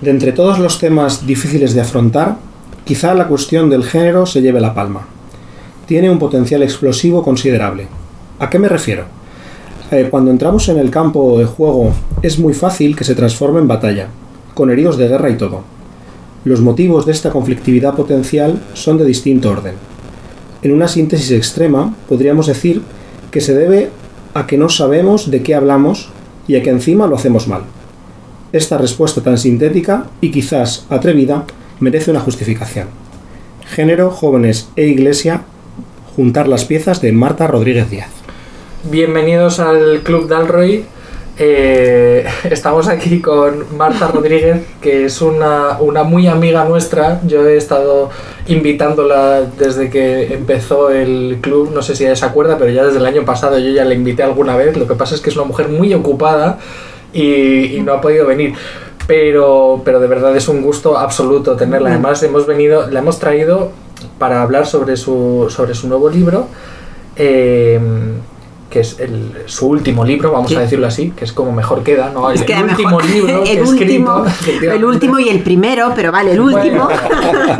De entre todos los temas difíciles de afrontar, quizá la cuestión del género se lleve la palma. Tiene un potencial explosivo considerable. ¿A qué me refiero? Cuando entramos en el campo de juego es muy fácil que se transforme en batalla, con heridos de guerra y todo. Los motivos de esta conflictividad potencial son de distinto orden. En una síntesis extrema, podríamos decir que se debe a que no sabemos de qué hablamos y a que encima lo hacemos mal. Esta respuesta tan sintética y quizás atrevida merece una justificación. Género, jóvenes e iglesia, juntar las piezas de Marta Rodríguez Díaz. Bienvenidos al Club Dalroy. Estamos aquí con Marta Rodríguez, que es una muy amiga nuestra. Yo he estado invitándola desde que empezó el club, no sé si ella se acuerda, pero ya desde el año pasado yo ya la invité alguna vez. Lo que pasa es que es una mujer muy ocupada y no ha podido venir. Pero de verdad es un gusto absoluto tenerla. Además la hemos traído para hablar sobre su nuevo libro, que es su último libro, vamos a decirlo así, que es como mejor queda, ¿no? El último libro que he escrito. El último y el primero, pero vale, el último.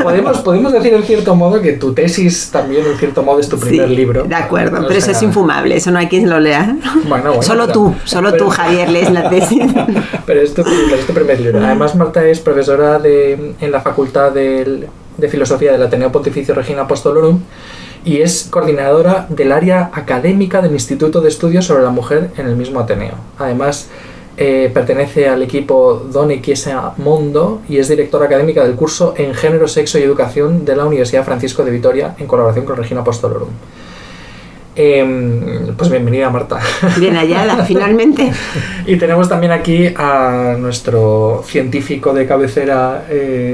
Bueno, podemos decir en cierto modo que tu tesis también en cierto modo es tu primer libro. De acuerdo, pero eso es infumable, eso no hay quien lo lea. Bueno, solo tú, Javier, lees la tesis. Pero es tu primer libro. Además, Marta es profesora en la Facultad de Filosofía del Ateneo Pontificio Regina Apostolorum y es coordinadora del área académica del Instituto de Estudios sobre la Mujer en el mismo Ateneo. Además, pertenece al equipo Dona Chiesa Mondo y es directora académica del curso en Género, Sexo y Educación de la Universidad Francisco de Vitoria en colaboración con Regina Apostolorum. Pues bienvenida, Marta. Bien hallada, finalmente. Y tenemos también aquí a nuestro científico de cabecera,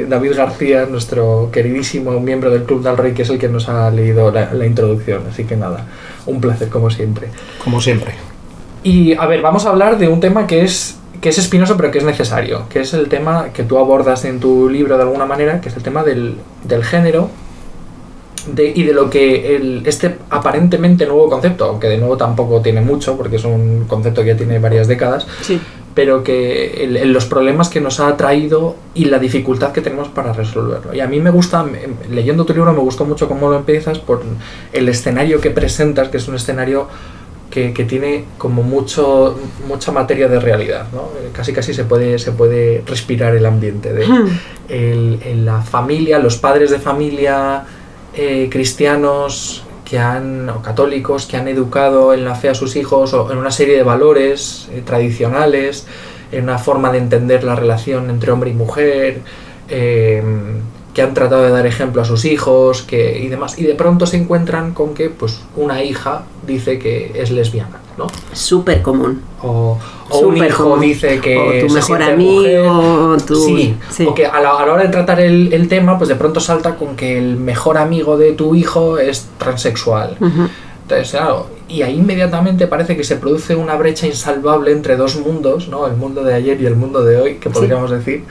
David García, nuestro queridísimo miembro del Club Dalroy, que es el que nos ha leído la introducción. Así que nada, un placer como siempre. Como siempre. Y a ver, vamos a hablar de un tema que es espinoso pero que es necesario, que es el tema que tú abordas en tu libro de alguna manera, que es el tema del género. Y de lo que este aparentemente nuevo concepto, aunque de nuevo tampoco tiene mucho, porque es un concepto que ya tiene varias décadas, sí, pero que los problemas que nos ha traído y la dificultad que tenemos para resolverlo. Y a mí me gusta, leyendo tu libro, me gustó mucho cómo lo empiezas por el escenario que presentas, que es un escenario que tiene como mucha materia de realidad, ¿no? Casi se puede respirar el ambiente de la familia, los padres de familia, cristianos o católicos que han educado en la fe a sus hijos o en una serie de valores tradicionales, en una forma de entender la relación entre hombre y mujer, que han tratado de dar ejemplo a sus hijos y demás, y de pronto se encuentran con que pues una hija dice que es lesbiana, ¿no? Súper común. O un hijo común. Dice que o tu mejor amigo, sí. O que a la hora de tratar el tema, pues de pronto salta con que el mejor amigo de tu hijo es transexual. Uh-huh. Entonces, claro, y ahí inmediatamente parece que se produce una brecha insalvable entre dos mundos, ¿no? El mundo de ayer y el mundo de hoy, que podríamos decir.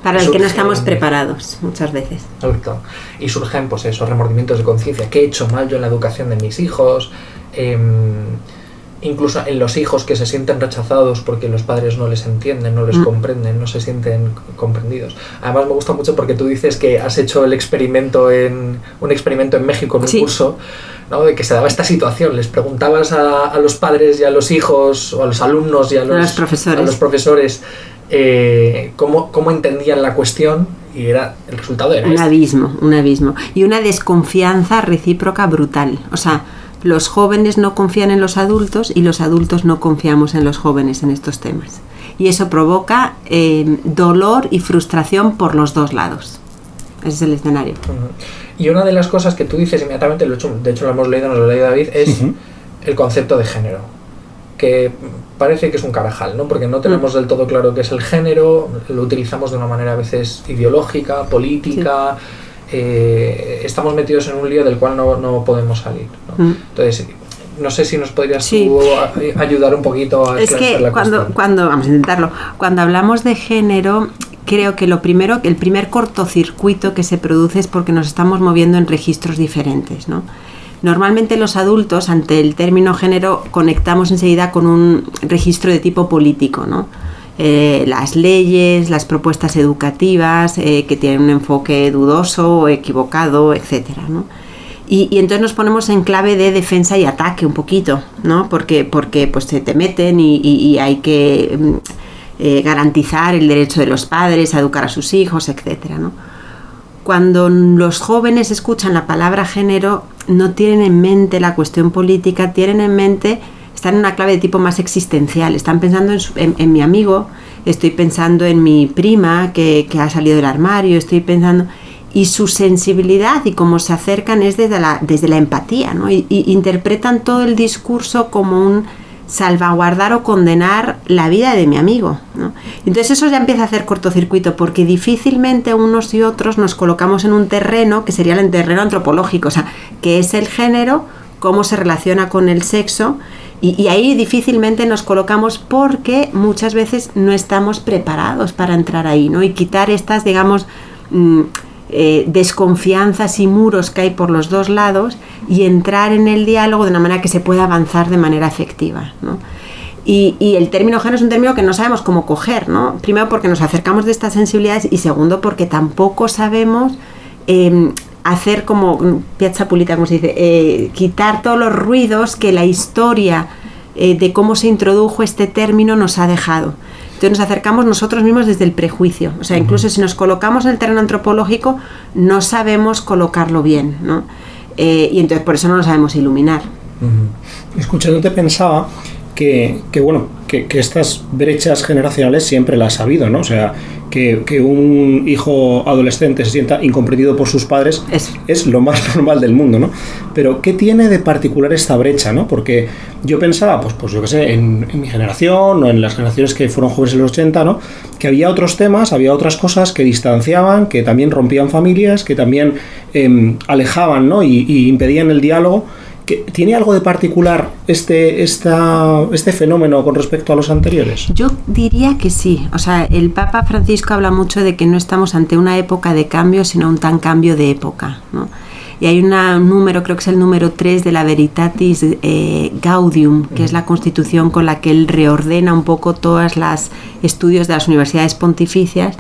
Para el que no estamos preparados muchas veces. Exacto. Y surgen pues esos remordimientos de conciencia. ¿Qué he hecho mal yo en la educación de mis hijos? Incluso en los hijos que se sienten rechazados porque los padres no les entienden, no les comprenden, no se sienten comprendidos. Además me gusta mucho porque tú dices que has hecho un experimento en México en un curso, ¿no? De que se daba esta situación. Les preguntabas a los padres y a los hijos o a los alumnos y a los profesores cómo entendían la cuestión y el resultado era un abismo y una desconfianza recíproca brutal. O sea, los jóvenes no confían en los adultos y los adultos no confiamos en los jóvenes en estos temas, y eso provoca dolor y frustración por los dos lados. Ese es el escenario. Uh-huh. Y una de las cosas que tú dices inmediatamente, de hecho lo hemos leído, nos lo ha leído David, es el concepto de género, que parece que es un carajal, ¿no? Porque no tenemos del todo claro qué es el género, lo utilizamos de una manera a veces ideológica, política, estamos metidos en un lío del cual no podemos salir, ¿no? Entonces, no sé si nos podrías tú ayudar un poquito a esclarecer la cuestión. Cuando vamos a intentarlo, cuando hablamos de género, creo que el primer cortocircuito que se produce es porque nos estamos moviendo en registros diferentes, ¿no? Normalmente los adultos, ante el término género, conectamos enseguida con un registro de tipo político, ¿no? las leyes, las propuestas educativas que tienen un enfoque dudoso o equivocado, etcétera, ¿no? Y entonces nos ponemos en clave de defensa y ataque un poquito, ¿no? Porque pues se te meten y hay que garantizar el derecho de los padres a educar a sus hijos, etcétera, ¿no? Cuando los jóvenes escuchan la palabra género, no tienen en mente la cuestión política, tienen en mente, están en una clave de tipo más existencial, están pensando en mi amigo, estoy pensando en mi prima que ha salido del armario, estoy pensando... Y su sensibilidad y cómo se acercan es desde la empatía, ¿no? Y interpretan todo el discurso como un salvaguardar o condenar la vida de mi amigo, ¿no? Entonces eso ya empieza a hacer cortocircuito, porque difícilmente unos y otros nos colocamos en un terreno que sería el terreno antropológico, o sea, que es el género, cómo se relaciona con el sexo, y ahí difícilmente nos colocamos porque muchas veces no estamos preparados para entrar ahí, ¿no? Y quitar estas, digamos... desconfianzas y muros que hay por los dos lados y entrar en el diálogo de una manera que se pueda avanzar de manera efectiva, ¿no? Y el término género es un término que no sabemos cómo coger, ¿no? Primero porque nos acercamos de estas sensibilidades y segundo porque tampoco sabemos hacer como piazza pulita, como se dice, quitar todos los ruidos que la historia de cómo se introdujo este término nos ha dejado. Entonces nos acercamos nosotros mismos desde el prejuicio. O sea, incluso si nos colocamos en el terreno antropológico, no sabemos colocarlo bien, ¿no? Y entonces por eso no lo sabemos iluminar. Escuchándote pensaba que estas brechas generacionales siempre las ha habido, ¿no? O sea, que un hijo adolescente se sienta incomprendido por sus padres es lo más normal del mundo, ¿no? Pero ¿qué tiene de particular esta brecha, ¿no? Porque yo pensaba, pues yo qué sé, en mi generación o en las generaciones que fueron jóvenes en los 80, ¿no? Que había otros temas, había otras cosas que distanciaban, que también rompían familias, que también alejaban, ¿no? Y impedían el diálogo. ¿Tiene algo de particular este fenómeno con respecto a los anteriores? Yo diría que sí. O sea, el Papa Francisco habla mucho de que no estamos ante una época de cambio, sino un tan cambio de época, ¿no? Y hay un número, creo que es el número 3 de la Veritatis Gaudium, que es la constitución con la que él reordena un poco todos los estudios de las universidades pontificias.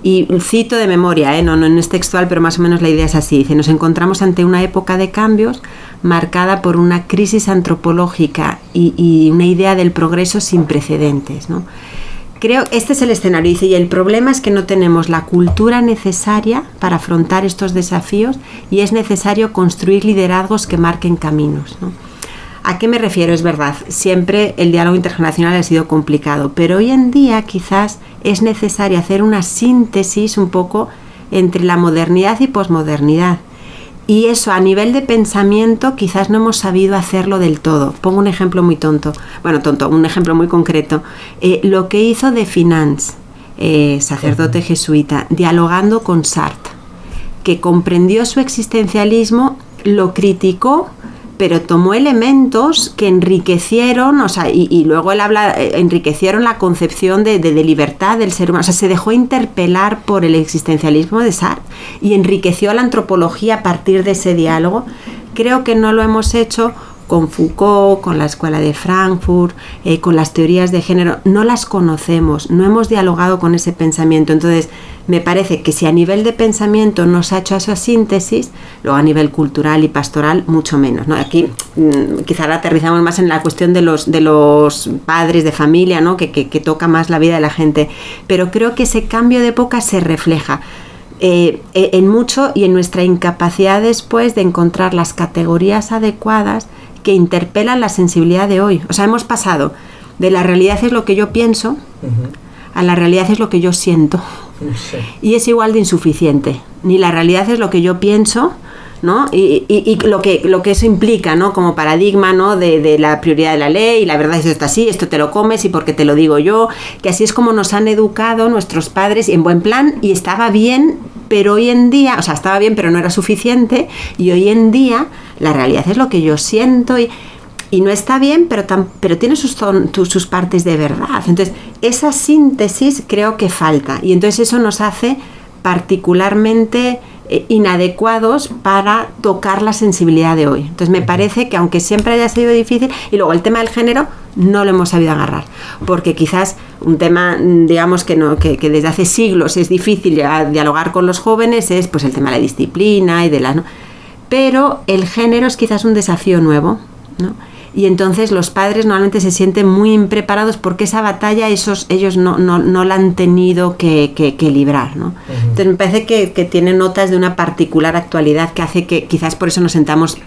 Y cito de memoria, no es textual, pero más o menos la idea es así. Dice, nos encontramos ante una época de cambios marcada por una crisis antropológica y una idea del progreso sin precedentes, ¿no? Creo este es el escenario. Dice, y el problema es que no tenemos la cultura necesaria para afrontar estos desafíos y es necesario construir liderazgos que marquen caminos, ¿no? ¿A qué me refiero? Es verdad, siempre el diálogo intergeneracional ha sido complicado, pero hoy en día quizás es necesario hacer una síntesis un poco entre la modernidad y posmodernidad. Y eso a nivel de pensamiento quizás no hemos sabido hacerlo del todo. Pongo un ejemplo muy un ejemplo muy concreto. Lo que hizo de Finance, sacerdote jesuita, dialogando con Sartre, que comprendió su existencialismo, lo criticó, pero tomó elementos que enriquecieron, o sea, y luego él habla, enriquecieron la concepción de libertad del ser humano. O sea, se dejó interpelar por el existencialismo de Sartre y enriqueció la antropología a partir de ese diálogo. Creo que no lo hemos hecho con Foucault, con la Escuela de Frankfurt, con las teorías de género. No las conocemos, no hemos dialogado con ese pensamiento. Entonces, me parece que si a nivel de pensamiento no se ha hecho esa síntesis, luego a nivel cultural y pastoral, mucho menos, ¿no? Aquí quizá aterrizamos más en la cuestión de los padres de familia, ¿no? Que toca más la vida de la gente. Pero creo que ese cambio de época se refleja en mucho y en nuestra incapacidad después de encontrar las categorías adecuadas que interpelan la sensibilidad de hoy. O sea, hemos pasado de la realidad es lo que yo pienso a la realidad es lo que yo siento. Sí. Y es igual de insuficiente. Ni la realidad es lo que yo pienso, ¿no? Y lo que eso implica, ¿no? Como paradigma, ¿no? De la prioridad de la ley, y la verdad es esto así, esto te lo comes y porque te lo digo yo, que así es como nos han educado nuestros padres en buen plan y estaba bien, pero hoy en día, o sea, estaba bien pero no era suficiente y hoy en día la realidad es lo que yo siento y no está bien, pero tiene sus partes de verdad. Entonces, esa síntesis creo que falta y entonces eso nos hace particularmente inadecuados para tocar la sensibilidad de hoy. Entonces me parece que aunque siempre haya sido difícil, y luego el tema del género no lo hemos sabido agarrar, porque quizás un tema, digamos, que desde hace siglos es difícil dialogar con los jóvenes, es pues el tema de la disciplina y de la... ¿no? Pero el género es quizás un desafío nuevo, ¿no? Y entonces los padres normalmente se sienten muy impreparados porque esa batalla ellos no la han tenido que librar, ¿no? Entonces me parece que tiene notas de una particular actualidad que hace que quizás por eso nos sentamos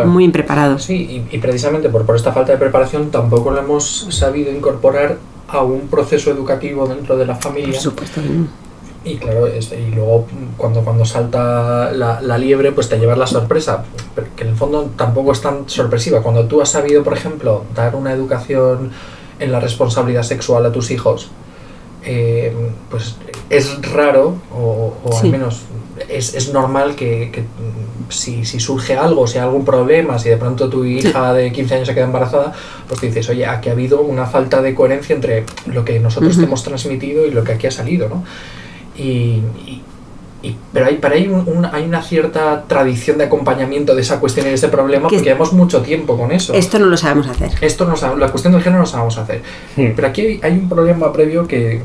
muy impreparados. Sí, y precisamente por esta falta de preparación tampoco lo hemos sabido incorporar a un proceso educativo dentro de la familia. Por supuesto. Y claro, y luego cuando salta la liebre, pues te llevas la sorpresa, pero que en el fondo tampoco es tan sorpresiva. Cuando tú has sabido, por ejemplo, dar una educación en la responsabilidad sexual a tus hijos, pues es raro, o sí, al menos es normal que si surge algo, si hay algún problema, si de pronto tu hija de 15 años se queda embarazada, pues te dices, oye, aquí ha habido una falta de coherencia entre lo que nosotros te hemos transmitido y lo que aquí ha salido, ¿no? Pero hay una cierta tradición de acompañamiento de esa cuestión y de ese problema, porque llevamos mucho tiempo con eso. Esto no lo sabemos hacer. La cuestión del género no lo sabemos hacer. Pero aquí hay un problema previo que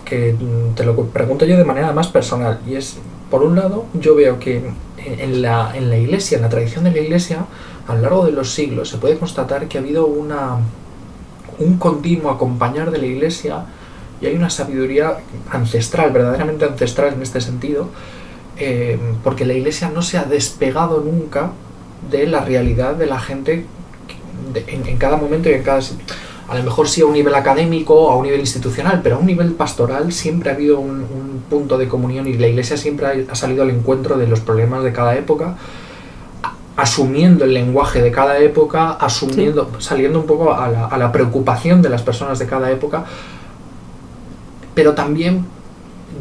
te lo pregunto yo de manera más personal, y es, por un lado, yo veo que en la Iglesia, en la tradición de la Iglesia, a lo largo de los siglos se puede constatar que ha habido un continuo acompañar de la Iglesia. Y hay una sabiduría ancestral, verdaderamente ancestral en este sentido, porque la Iglesia no se ha despegado nunca de la realidad de la gente en cada momento y en cada... A lo mejor sí a un nivel académico, a un nivel institucional, pero a un nivel pastoral siempre ha habido un punto de comunión, y la Iglesia siempre ha salido al encuentro de los problemas de cada época, asumiendo el lenguaje de cada época, saliendo un poco a la preocupación de las personas de cada época. Pero también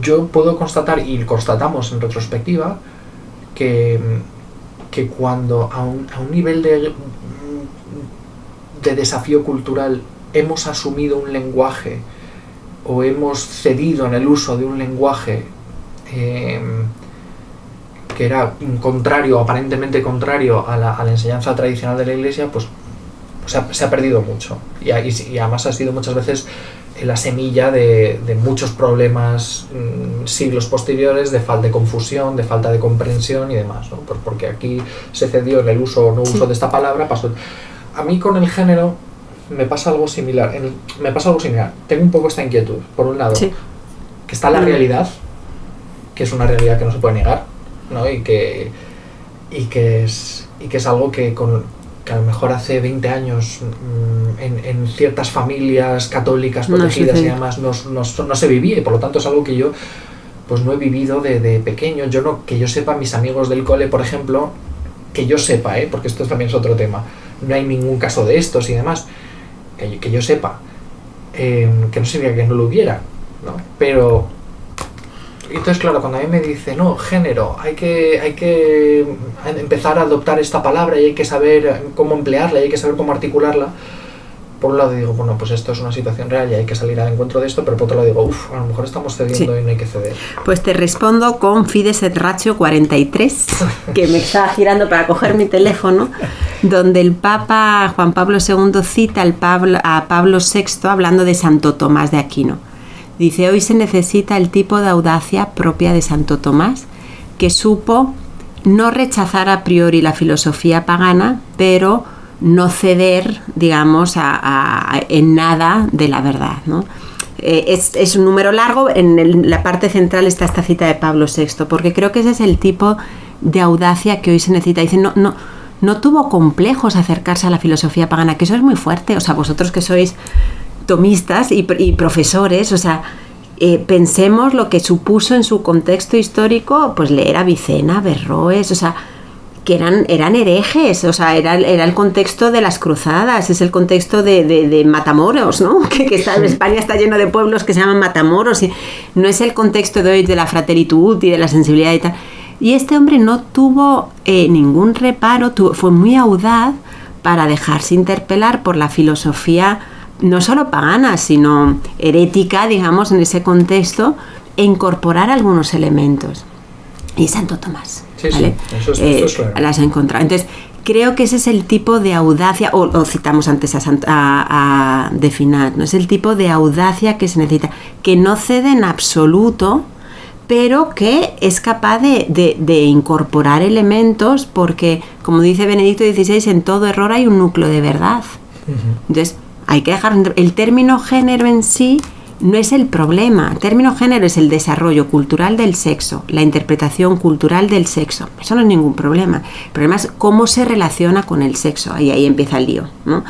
yo puedo constatar, y constatamos en retrospectiva, que cuando a un nivel de desafío cultural hemos asumido un lenguaje o hemos cedido en el uso de un lenguaje que era aparentemente contrario a la enseñanza tradicional de la Iglesia, pues se ha perdido mucho. Y además ha sido muchas veces la semilla de muchos problemas siglos posteriores, de falta de confusión, de falta de comprensión y demás, ¿no? Porque aquí se cedió en el uso o no uso de esta palabra. A mí con el género me pasa algo similar. Tengo un poco esta inquietud. Por un lado, que está la realidad, que es una realidad que no se puede negar, ¿no? Y que es algo que a lo mejor hace 20 años en ciertas familias católicas protegidas y demás no se vivía, y por lo tanto es algo que yo pues no he vivido de pequeño. Que yo sepa, mis amigos del cole, por ejemplo, que yo sepa, porque esto también es otro tema, no hay ningún caso de estos y demás, que yo sepa, que no significa que no lo hubiera, ¿no? Pero entonces, claro, cuando a mí me dice, no, género, hay que empezar a adoptar esta palabra y hay que saber cómo emplearla y hay que saber cómo articularla, por un lado digo, bueno, pues esto es una situación real y hay que salir al encuentro de esto, pero por otro lado digo, a lo mejor estamos cediendo y no hay que ceder. Pues te respondo con Fides et Ratio 43, que me estaba girando para coger mi teléfono, donde el Papa Juan Pablo II cita a Pablo VI hablando de Santo Tomás de Aquino. Dice, hoy se necesita el tipo de audacia propia de Santo Tomás, que supo no rechazar a priori la filosofía pagana, pero no ceder, digamos, en nada de la verdad, ¿no? Es un número largo, en la parte central está esta cita de Pablo VI, porque creo que ese es el tipo de audacia que hoy se necesita. Dice, no tuvo complejos acercarse a la filosofía pagana, que eso es muy fuerte. O sea, vosotros que sois tomistas y profesores, o sea, pensemos lo que supuso en su contexto histórico, pues leer a Avicena, Berroes, o sea, que eran herejes, o sea, era el contexto de las cruzadas, es el contexto de Matamoros, ¿no? Que España está lleno de pueblos que se llaman Matamoros, y no es el contexto de hoy de la frateritud y de la sensibilidad y tal. Y este hombre no tuvo ningún reparo, fue muy audaz para dejarse interpelar por la filosofía no solo pagana, sino herética, digamos, en ese contexto, e incorporar algunos elementos. y Santo Tomás. Sí, ¿vale? sí, eso es claro. Las he encontrado. Entonces, creo que ese es el tipo de audacia, o citamos antes a de Finat, ¿no? Es el tipo de audacia que se necesita, que no cede en absoluto, pero que es capaz de incorporar elementos, porque, como dice Benedicto XVI, en todo error hay un núcleo de verdad. Entonces, hay que dejar... El término género en sí no es el problema. El término género es el desarrollo cultural del sexo, la interpretación cultural del sexo. Eso no es ningún problema. El problema es cómo se relaciona con el sexo. Y ahí empieza el lío, ¿no?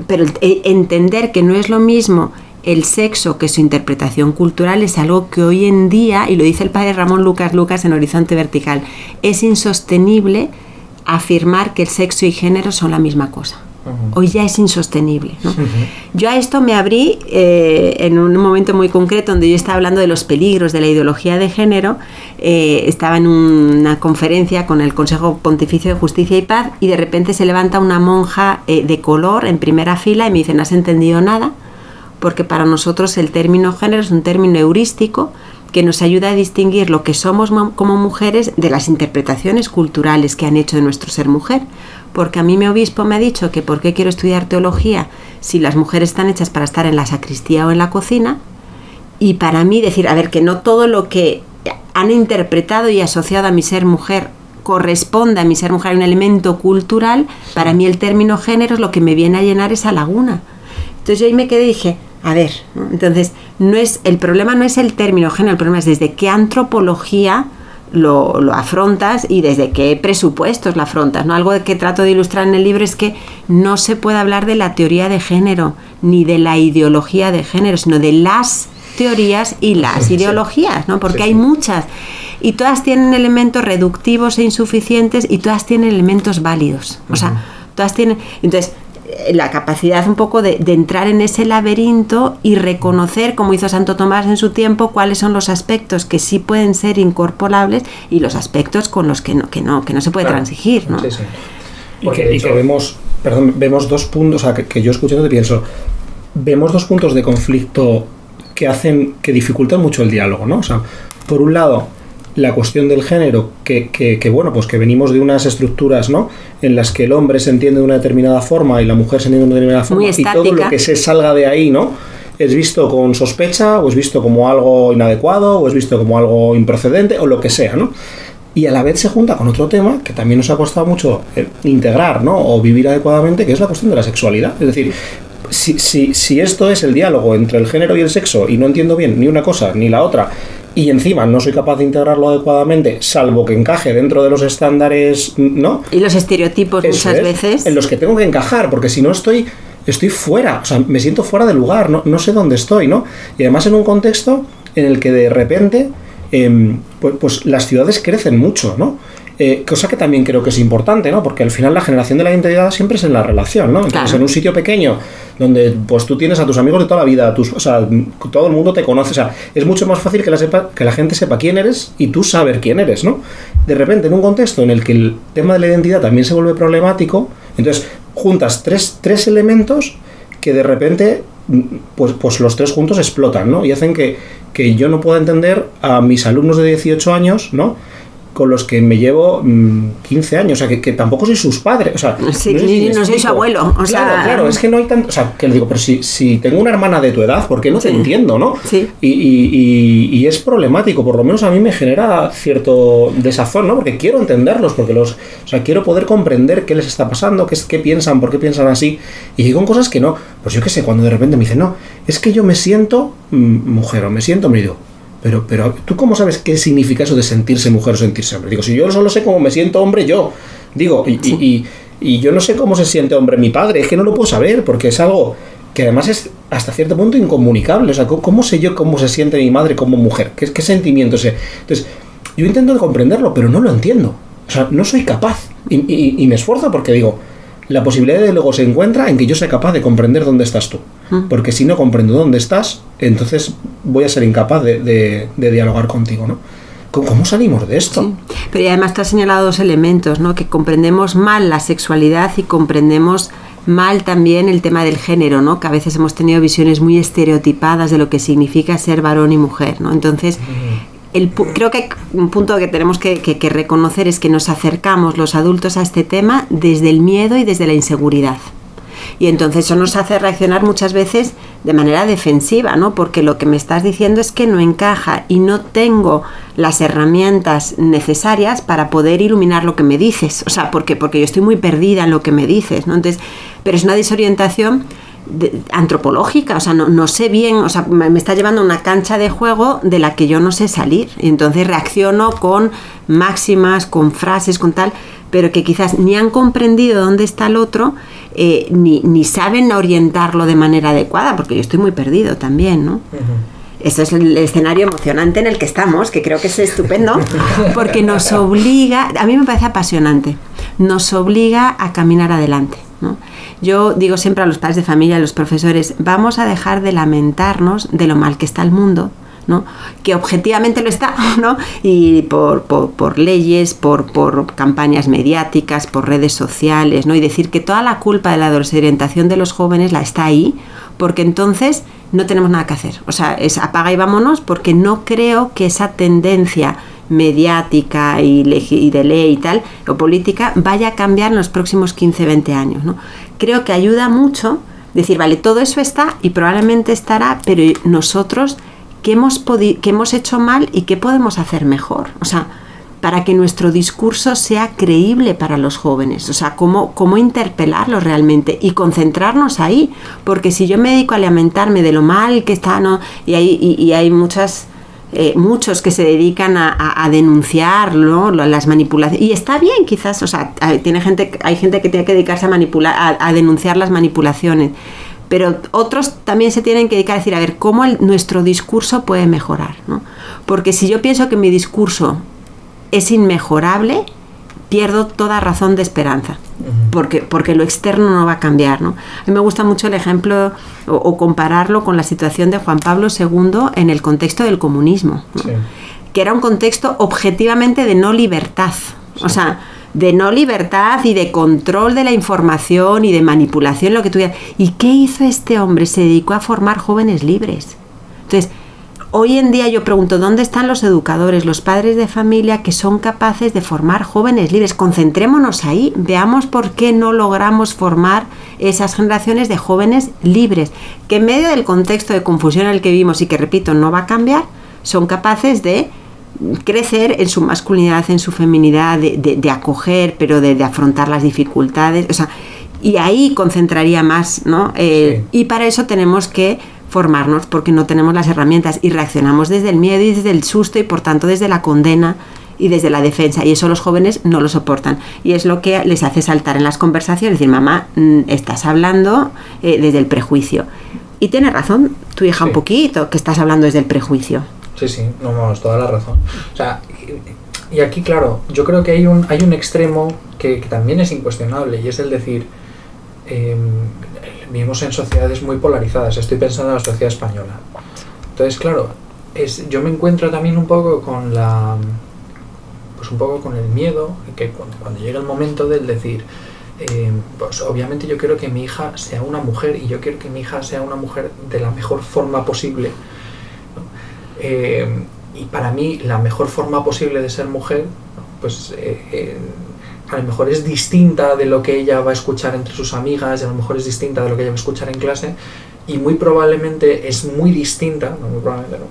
Pero entender que no es lo mismo el sexo que su interpretación cultural es algo que hoy en día, y lo dice el padre Ramón Lucas en Horizonte Vertical, es insostenible afirmar que el sexo y género son la misma cosa. Hoy ya es insostenible, ¿no? Yo a esto me abrí en un momento muy concreto donde yo estaba hablando de los peligros de la ideología de género. Estaba en una conferencia con el Consejo Pontificio de Justicia y Paz y de repente se levanta una monja de color en primera fila y me dice: ¿no has entendido nada? Porque para nosotros el término género es un término heurístico que nos ayuda a distinguir lo que somos como mujeres de las interpretaciones culturales que han hecho de nuestro ser mujer. Porque a mí mi obispo me ha dicho que ¿por qué quiero estudiar teología si las mujeres están hechas para estar en la sacristía o en la cocina? Y para mí decir, a ver, que no todo lo que han interpretado y asociado a mi ser mujer corresponde a mi ser mujer, hay un elemento cultural. Para mí el término género es lo que me viene a llenar esa laguna. Entonces yo ahí me quedé y dije, a ver, ¿no? Entonces el problema no es el término género, el problema es desde qué antropología lo afrontas y desde qué presupuestos lo afrontas, ¿no? Algo que trato de ilustrar en el libro es que no se puede hablar de la teoría de género ni de la ideología de género, sino de las teorías y las ideologías, ¿no? Porque hay muchas y todas tienen elementos reductivos e insuficientes y todas tienen elementos válidos, o sea, todas tienen... Entonces, la capacidad un poco de entrar en ese laberinto y reconocer, como hizo Santo Tomás en su tiempo, cuáles son los aspectos que sí pueden ser incorporables y los aspectos con los que no se puede transigir, ¿no? Sí, sí. Y que vemos dos puntos, o sea, que yo escuchando te pienso, vemos dos puntos de conflicto que dificultan mucho el diálogo, ¿no? O sea, por un lado, la cuestión del género, que bueno, pues que venimos de unas estructuras, ¿no?, en las que el hombre se entiende de una determinada forma y la mujer se entiende de una determinada forma, y todo lo que se salga de ahí, ¿no?, es visto con sospecha, o es visto como algo inadecuado, o es visto como algo improcedente, o lo que sea, ¿no? Y a la vez se junta con otro tema que también nos ha costado mucho integrar, ¿no?, o vivir adecuadamente, que es la cuestión de la sexualidad. Es decir, si esto es el diálogo entre el género y el sexo y no entiendo bien ni una cosa ni la otra, y encima no soy capaz de integrarlo adecuadamente, salvo que encaje dentro de los estándares, ¿no?, y los estereotipos muchas veces en los que tengo que encajar, porque si no estoy fuera, o sea, me siento fuera de lugar, no sé dónde estoy, ¿no? Y además en un contexto en el que de repente pues las ciudades crecen mucho, ¿no? Cosa que también creo que es importante, ¿no? Porque al final la generación de la identidad siempre es en la relación, ¿no? Entonces, claro, en un sitio pequeño donde pues tú tienes a tus amigos de toda la vida, o sea, todo el mundo te conoce, o sea, es mucho más fácil que la gente sepa quién eres y tú saber quién eres, ¿no? De repente en un contexto en el que el tema de la identidad también se vuelve problemático, entonces juntas tres elementos que de repente pues los tres juntos explotan, ¿no? Y hacen que yo no pueda entender a mis alumnos de 18 años, ¿no?, con los que me llevo 15 años, o sea, que tampoco soy sus padres, o sea, sí, no soy su abuelo, o sea... Claro, es que no hay tanto, o sea, que le digo, pero si tengo una hermana de tu edad, ¿por qué no te entiendo, no? Sí. Y es problemático, por lo menos a mí me genera cierto desazón, ¿no? Porque quiero entenderlos, porque o sea, quiero poder comprender qué les está pasando, qué piensan, por qué piensan así, y digo cosas que no, pues yo qué sé, cuando de repente me dicen, no, es que yo me siento mujer, o me siento hombre, y digo, pero ¿tú cómo sabes qué significa eso de sentirse mujer o sentirse hombre? Digo, si yo solo sé cómo me siento hombre yo, digo, y yo no sé cómo se siente hombre mi padre, es que no lo puedo saber, porque es algo que además es hasta cierto punto incomunicable, o sea, ¿cómo sé yo cómo se siente mi madre como mujer? ¿Qué sentimiento es? Entonces, yo intento comprenderlo, pero no lo entiendo, o sea, no soy capaz, y me esfuerzo porque digo, la posibilidad de luego se encuentra en que yo sea capaz de comprender dónde estás tú. Porque si no comprendo dónde estás, entonces voy a ser incapaz de dialogar contigo, ¿no? ¿Cómo salimos de esto? Sí. Pero además te has señalado dos elementos, ¿no? Que comprendemos mal la sexualidad y comprendemos mal también el tema del género, ¿no? Que a veces hemos tenido visiones muy estereotipadas de lo que significa ser varón y mujer, ¿no? Entonces, creo que un punto que tenemos que reconocer es que nos acercamos los adultos a este tema desde el miedo y desde la inseguridad. Y entonces eso nos hace reaccionar muchas veces de manera defensiva, ¿no? Porque lo que me estás diciendo es que no encaja y no tengo las herramientas necesarias para poder iluminar lo que me dices. O sea, porque yo estoy muy perdida en lo que me dices, ¿no? Entonces, pero es una desorientación antropológica, o sea, no sé bien, o sea, me está llevando a una cancha de juego de la que yo no sé salir, y entonces reacciono con máximas, con frases, con tal, pero que quizás ni han comprendido dónde está el otro, ni saben orientarlo de manera adecuada, porque yo estoy muy perdido también, ¿no? Uh-huh. Ese es el escenario emocionante en el que estamos, que creo que es estupendo, porque nos obliga, a mí me parece apasionante, nos obliga a caminar adelante, ¿no? Yo digo siempre a los padres de familia, a los profesores, vamos a dejar de lamentarnos de lo mal que está el mundo, ¿no? Que objetivamente lo está, ¿no? Y por leyes, por campañas mediáticas, por redes sociales, ¿no? Y decir que toda la culpa de la desorientación de los jóvenes la está ahí, porque entonces no tenemos nada que hacer. O sea, es apaga y vámonos, porque no creo que esa tendencia mediática y de ley y tal, o política, vaya a cambiar en los próximos 15, 20 años, ¿no? Creo que ayuda mucho decir, vale, todo eso está y probablemente estará, pero nosotros, ¿qué hemos hecho mal y qué podemos hacer mejor? O sea, para que nuestro discurso sea creíble para los jóvenes, o sea, cómo interpelarlos realmente y concentrarnos ahí, porque si yo me dedico a lamentarme de lo mal que está, ¿no? Y hay muchos que se dedican a denunciar, ¿no? Las manipulaciones, y está bien quizás, o sea, hay gente que tiene que dedicarse a denunciar las manipulaciones, pero otros también se tienen que dedicar a decir, a ver, cómo nuestro discurso puede mejorar, ¿no? Porque si yo pienso que mi discurso es inmejorable, pierdo toda razón de esperanza, porque lo externo no va a cambiar, ¿no? A mí me gusta mucho el ejemplo o compararlo con la situación de Juan Pablo II en el contexto del comunismo, ¿no? Sí. Que era un contexto objetivamente de no libertad, sí. O sea, de no libertad y de control de la información y de manipulación, lo que tú digas. ¿Y qué hizo este hombre? Se dedicó a formar jóvenes libres. Entonces, hoy en día yo pregunto, ¿dónde están los educadores, los padres de familia que son capaces de formar jóvenes libres? Concentrémonos ahí, veamos por qué no logramos formar esas generaciones de jóvenes libres, que en medio del contexto de confusión en el que vivimos y que, repito, no va a cambiar, son capaces de crecer en su masculinidad, en su feminidad, de acoger, pero de afrontar las dificultades, o sea, y ahí concentraría más, ¿no? Sí. Y para eso tenemos que formarnos, porque no tenemos las herramientas y reaccionamos desde el miedo y desde el susto y por tanto desde la condena y desde la defensa, y eso los jóvenes no lo soportan y es lo que les hace saltar en las conversaciones, decir, mamá, estás hablando desde el prejuicio, y tiene razón tu hija, sí. Un poquito, que estás hablando desde el prejuicio. Sí, no, es toda la razón. O sea, y aquí, claro, yo creo que hay un extremo que también es incuestionable, y es el decir, vivimos en sociedades muy polarizadas. Estoy pensando en la sociedad española. Entonces, claro, yo me encuentro también un poco con el miedo, que cuando llega el momento del decir, pues obviamente yo quiero que mi hija sea una mujer, y yo quiero que mi hija sea una mujer de la mejor forma posible, ¿no? Y para mí la mejor forma posible de ser mujer, ¿no? Pues a lo mejor es distinta de lo que ella va a escuchar entre sus amigas, a lo mejor es distinta de lo que ella va a escuchar en clase, y muy probablemente es muy distinta,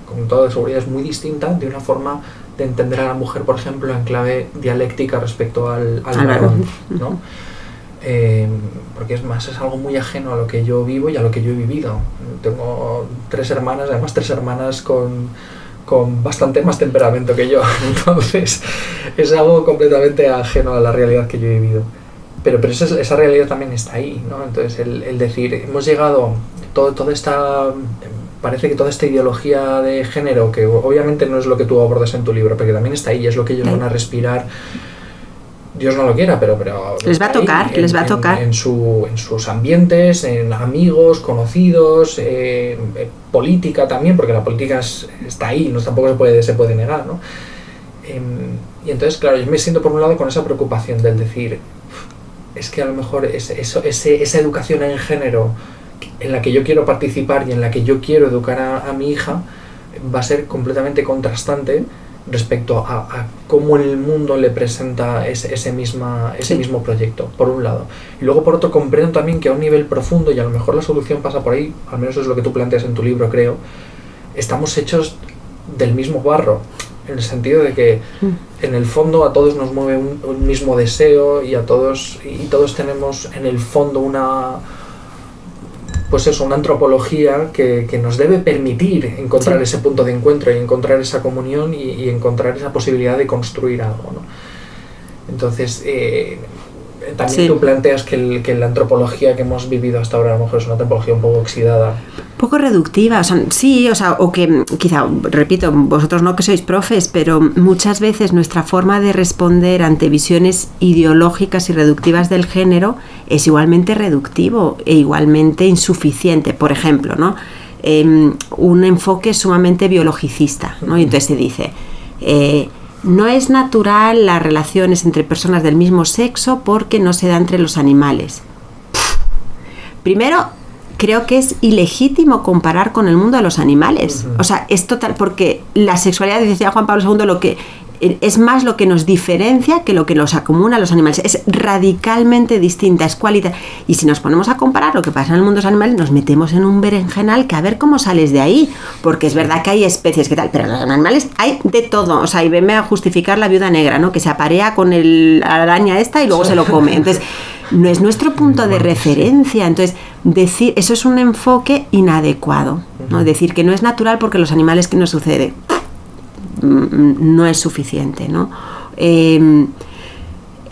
con toda seguridad es muy distinta de una forma de entender a la mujer, por ejemplo, en clave dialéctica respecto al varón, ¿no? Porque es algo muy ajeno a lo que yo vivo y a lo que yo he vivido. Tengo 3 hermanas, además 3 hermanas con bastante más temperamento que yo, entonces es algo completamente ajeno a la realidad que yo he vivido, pero esa realidad también está ahí, ¿no? Entonces el decir, hemos llegado, parece que toda esta ideología de género, que obviamente no es lo que tú abordas en tu libro, porque también está ahí, es lo que ellos van a respirar, Dios no lo quiera, pero les va a tocar, en sus ambientes, en amigos, conocidos, política también, porque la política está ahí, no tampoco se puede negar, ¿no? Y entonces, claro, yo me siento por un lado con esa preocupación del decir, es que a lo mejor esa educación en género en la que yo quiero participar y en la que yo quiero educar a mi hija va a ser completamente contrastante respecto a cómo el mundo le presenta ese mismo proyecto, por un lado. Y luego, por otro, comprendo también que a un nivel profundo, y a lo mejor la solución pasa por ahí, al menos es lo que tú planteas en tu libro, creo, estamos hechos del mismo barro, en el sentido de que en el fondo a todos nos mueve un mismo deseo y todos tenemos en el fondo una antropología que nos debe permitir encontrar ese punto de encuentro y encontrar esa comunión y encontrar esa posibilidad de construir algo, ¿no? Entonces, también tú planteas que la antropología que hemos vivido hasta ahora a lo mejor es una antropología un poco oxidada. Poco reductiva, o que quizá, repito, vosotros no que sois profes, pero muchas veces nuestra forma de responder ante visiones ideológicas y reductivas del género es igualmente reductivo e igualmente insuficiente. Por ejemplo, ¿no? Un enfoque sumamente biologicista, ¿no? Y entonces se dice, no es natural las relaciones entre personas del mismo sexo porque no se da entre los animales. Primero, creo que es ilegítimo comparar con el mundo de los animales. O sea, es total, porque la sexualidad, decía Juan Pablo II, lo que es más lo que nos diferencia que lo que nos acomuna a los animales. Es radicalmente distinta, es cualitativa. Y si nos ponemos a comparar lo que pasa en el mundo de los animales, nos metemos en un berenjenal que a ver cómo sales de ahí. Porque es verdad que hay especies que tal, pero en los animales hay de todo. O sea, y venme a justificar la viuda negra, ¿no? Que se aparea con la araña esta y luego se lo come. Entonces, no es nuestro punto de referencia. Entonces, decir eso es un enfoque inadecuado, ¿no? Decir que no es natural porque los animales que nos sucede no es suficiente, ¿no?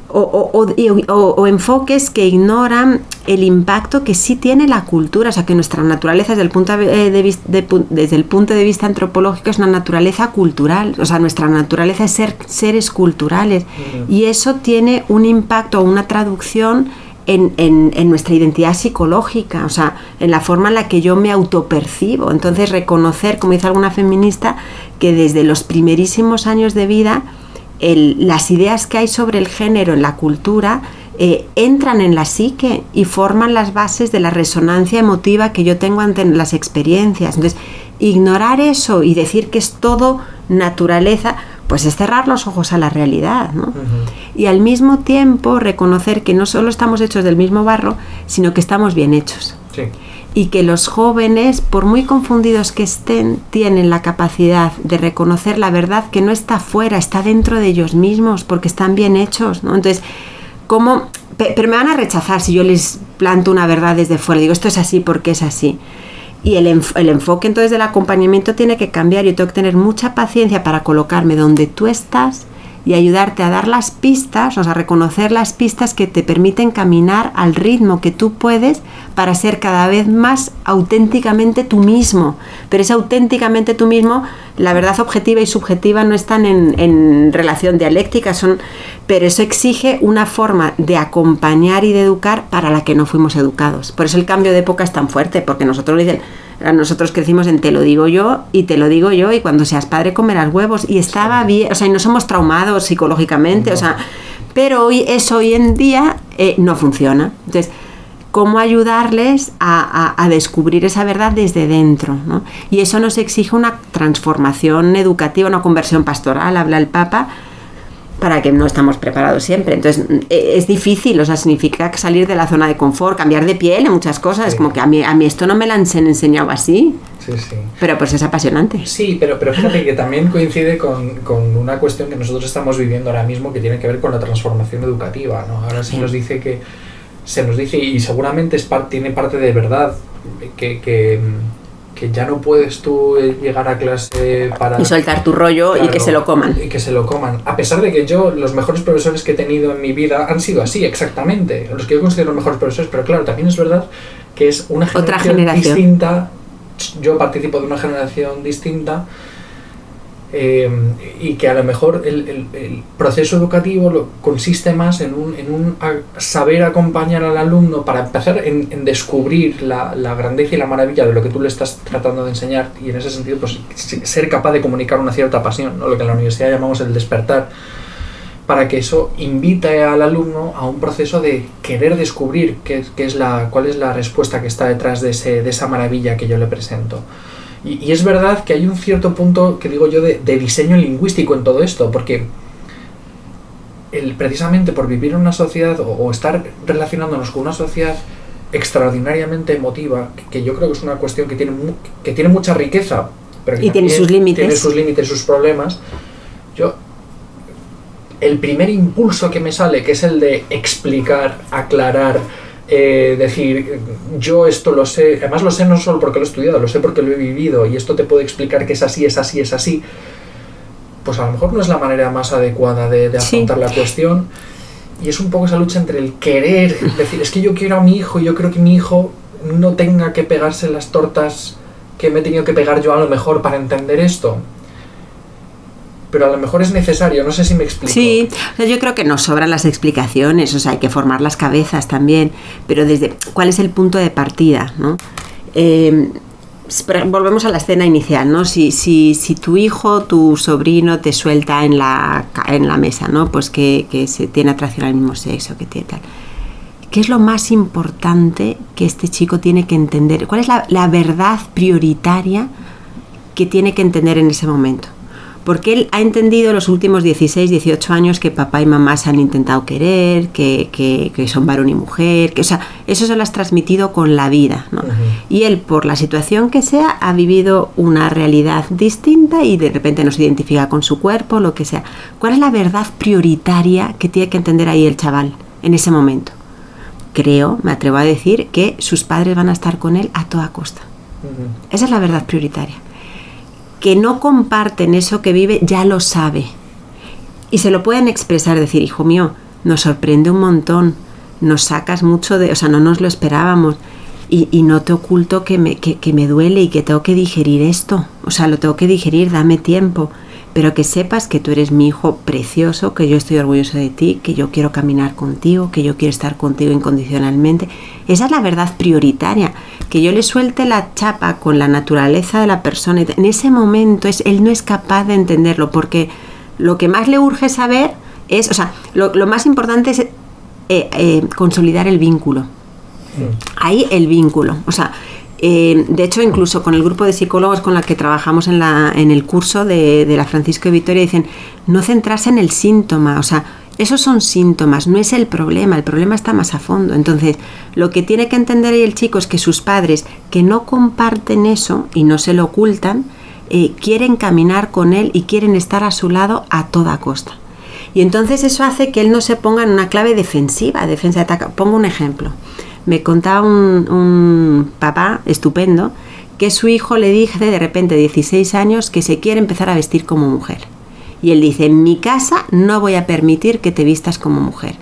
O enfoques que ignoran el impacto que sí tiene la cultura, o sea, que nuestra naturaleza desde el punto de vista antropológico es una naturaleza cultural, o sea, nuestra naturaleza es ser seres culturales, y eso tiene un impacto o una traducción en nuestra identidad psicológica, o sea, en la forma en la que yo me autopercibo. Entonces, reconocer, como dice alguna feminista, que desde los primerísimos años de vida las ideas que hay sobre el género en la cultura entran en la psique y forman las bases de la resonancia emotiva que yo tengo ante las experiencias. Entonces, ignorar eso y decir que es todo naturaleza, pues es cerrar los ojos a la realidad, ¿no? Y al mismo tiempo reconocer que no solo estamos hechos del mismo barro, sino que estamos bien hechos. Sí. Y que los jóvenes, por muy confundidos que estén, tienen la capacidad de reconocer la verdad que no está fuera, está dentro de ellos mismos, porque están bien hechos, ¿no? Entonces, ¿cómo? Pero me van a rechazar si yo les planto una verdad desde fuera. Digo, esto es así porque es así. Y el enfoque entonces del acompañamiento tiene que cambiar. Yo tengo que tener mucha paciencia para colocarme donde tú estás y ayudarte a dar las pistas, o sea, reconocer las pistas que te permiten caminar al ritmo que tú puedes para ser cada vez más auténticamente tú mismo. Pero ese auténticamente tú mismo, la verdad objetiva y subjetiva no están en relación dialéctica, pero eso exige una forma de acompañar y de educar para la que no fuimos educados. Por eso el cambio de época es tan fuerte, porque nosotros dicen, nosotros crecimos en te lo digo yo y te lo digo yo, y cuando seas padre comerás huevos, y estaba bien, o sea, y no somos traumados psicológicamente, no. O sea, pero hoy en día no funciona. Entonces, ¿cómo ayudarles a descubrir esa verdad desde dentro, ¿no? Y eso nos exige una transformación educativa, una conversión pastoral, habla el Papa, para que no estamos preparados siempre. Entonces, es difícil, o sea, significa salir de la zona de confort, cambiar de piel en muchas cosas. Sí. Es como que a mí esto no me lo han enseñado así. Sí, sí. Pero pues es apasionante. Sí, pero fíjate que también coincide con una cuestión que nosotros estamos viviendo ahora mismo, que tiene que ver con la transformación educativa, ¿no? Ahora se nos dice, y seguramente tiene parte de verdad, que ya no puedes tú llegar a clase para... Y soltar tu rollo, claro, y que se lo coman. Y que se lo coman. A pesar de que los mejores profesores que he tenido en mi vida han sido así, exactamente. Los que yo considero los mejores profesores, pero claro, también es verdad que es una generación distinta. Yo participo de una generación distinta, y que a lo mejor el proceso educativo consiste más en un saber acompañar al alumno para empezar en descubrir la grandeza y la maravilla de lo que tú le estás tratando de enseñar, y en ese sentido pues ser capaz de comunicar una cierta pasión, ¿no? Lo que en la universidad llamamos el despertar, para que eso invite al alumno a un proceso de querer descubrir cuál es la respuesta que está detrás de esa maravilla que yo le presento. Y es verdad que hay un cierto punto, que digo yo, de diseño lingüístico en todo esto, porque precisamente por vivir en una sociedad o estar relacionándonos con una sociedad extraordinariamente emotiva, que yo creo que es una cuestión que tiene mucha riqueza, pero que tiene sus límites. Tiene sus límites, sus problemas. El primer impulso que me sale, que es el de explicar, aclarar, decir, yo esto lo sé, además lo sé no solo porque lo he estudiado, lo sé porque lo he vivido, y esto te puedo explicar que es así, es así, es así, pues a lo mejor no es la manera más adecuada de afrontar la cuestión. Y es un poco esa lucha entre el querer, decir, es que yo quiero a mi hijo y yo creo que mi hijo no tenga que pegarse las tortas que me he tenido que pegar yo a lo mejor para entender esto. Pero a lo mejor es necesario, no sé si me explico. Sí, o sea, yo creo que nos sobran las explicaciones, o sea, hay que formar las cabezas también, pero ¿cuál es el punto de partida, ¿no? Volvemos a la escena inicial, ¿no? Si tu hijo, tu sobrino te suelta en la mesa, ¿no? Pues que se tiene atracción al mismo sexo, que tiene tal. ¿Qué es lo más importante que este chico tiene que entender? ¿Cuál es la verdad prioritaria que tiene que entender en ese momento? Porque él ha entendido los últimos 16, 18 años que papá y mamá se han intentado querer, que son varón y mujer, o sea, eso se lo has transmitido con la vida, ¿no? Y él, por la situación que sea, ha vivido una realidad distinta y de repente no se identifica con su cuerpo, lo que sea. ¿Cuál es la verdad prioritaria que tiene que entender ahí el chaval en ese momento? Creo, me atrevo a decir, que sus padres van a estar con él a toda costa. Esa es la verdad prioritaria. Que no comparten eso que vive, ya lo sabe. Y se lo pueden expresar, decir, hijo mío, nos sorprende un montón, nos sacas mucho o sea, no nos lo esperábamos. Y no te oculto que me duele y que tengo que digerir esto. O sea, lo tengo que digerir, dame tiempo. Pero que sepas que tú eres mi hijo precioso, que yo estoy orgulloso de ti, que yo quiero caminar contigo, que yo quiero estar contigo incondicionalmente. Esa es la verdad prioritaria. Que yo le suelte la chapa con la naturaleza de la persona. En ese momento él no es capaz de entenderlo, porque lo que más le urge saber es, o sea, lo más importante es consolidar el vínculo. Ahí el vínculo. O sea, de hecho, incluso con el grupo de psicólogos con la que trabajamos en el curso de la Francisco de Vitoria, dicen, no centrarse en el síntoma, o sea, esos son síntomas, no es el problema está más a fondo. Entonces, lo que tiene que entender ahí el chico es que sus padres, que no comparten eso y no se lo ocultan, quieren caminar con él y quieren estar a su lado a toda costa. Y entonces eso hace que él no se ponga en una clave defensiva, defensa de ataque. Pongo un ejemplo. Me contaba un papá estupendo que su hijo le dice de repente 16 años que se quiere empezar a vestir como mujer. Y él dice, en mi casa no voy a permitir que te vistas como mujer.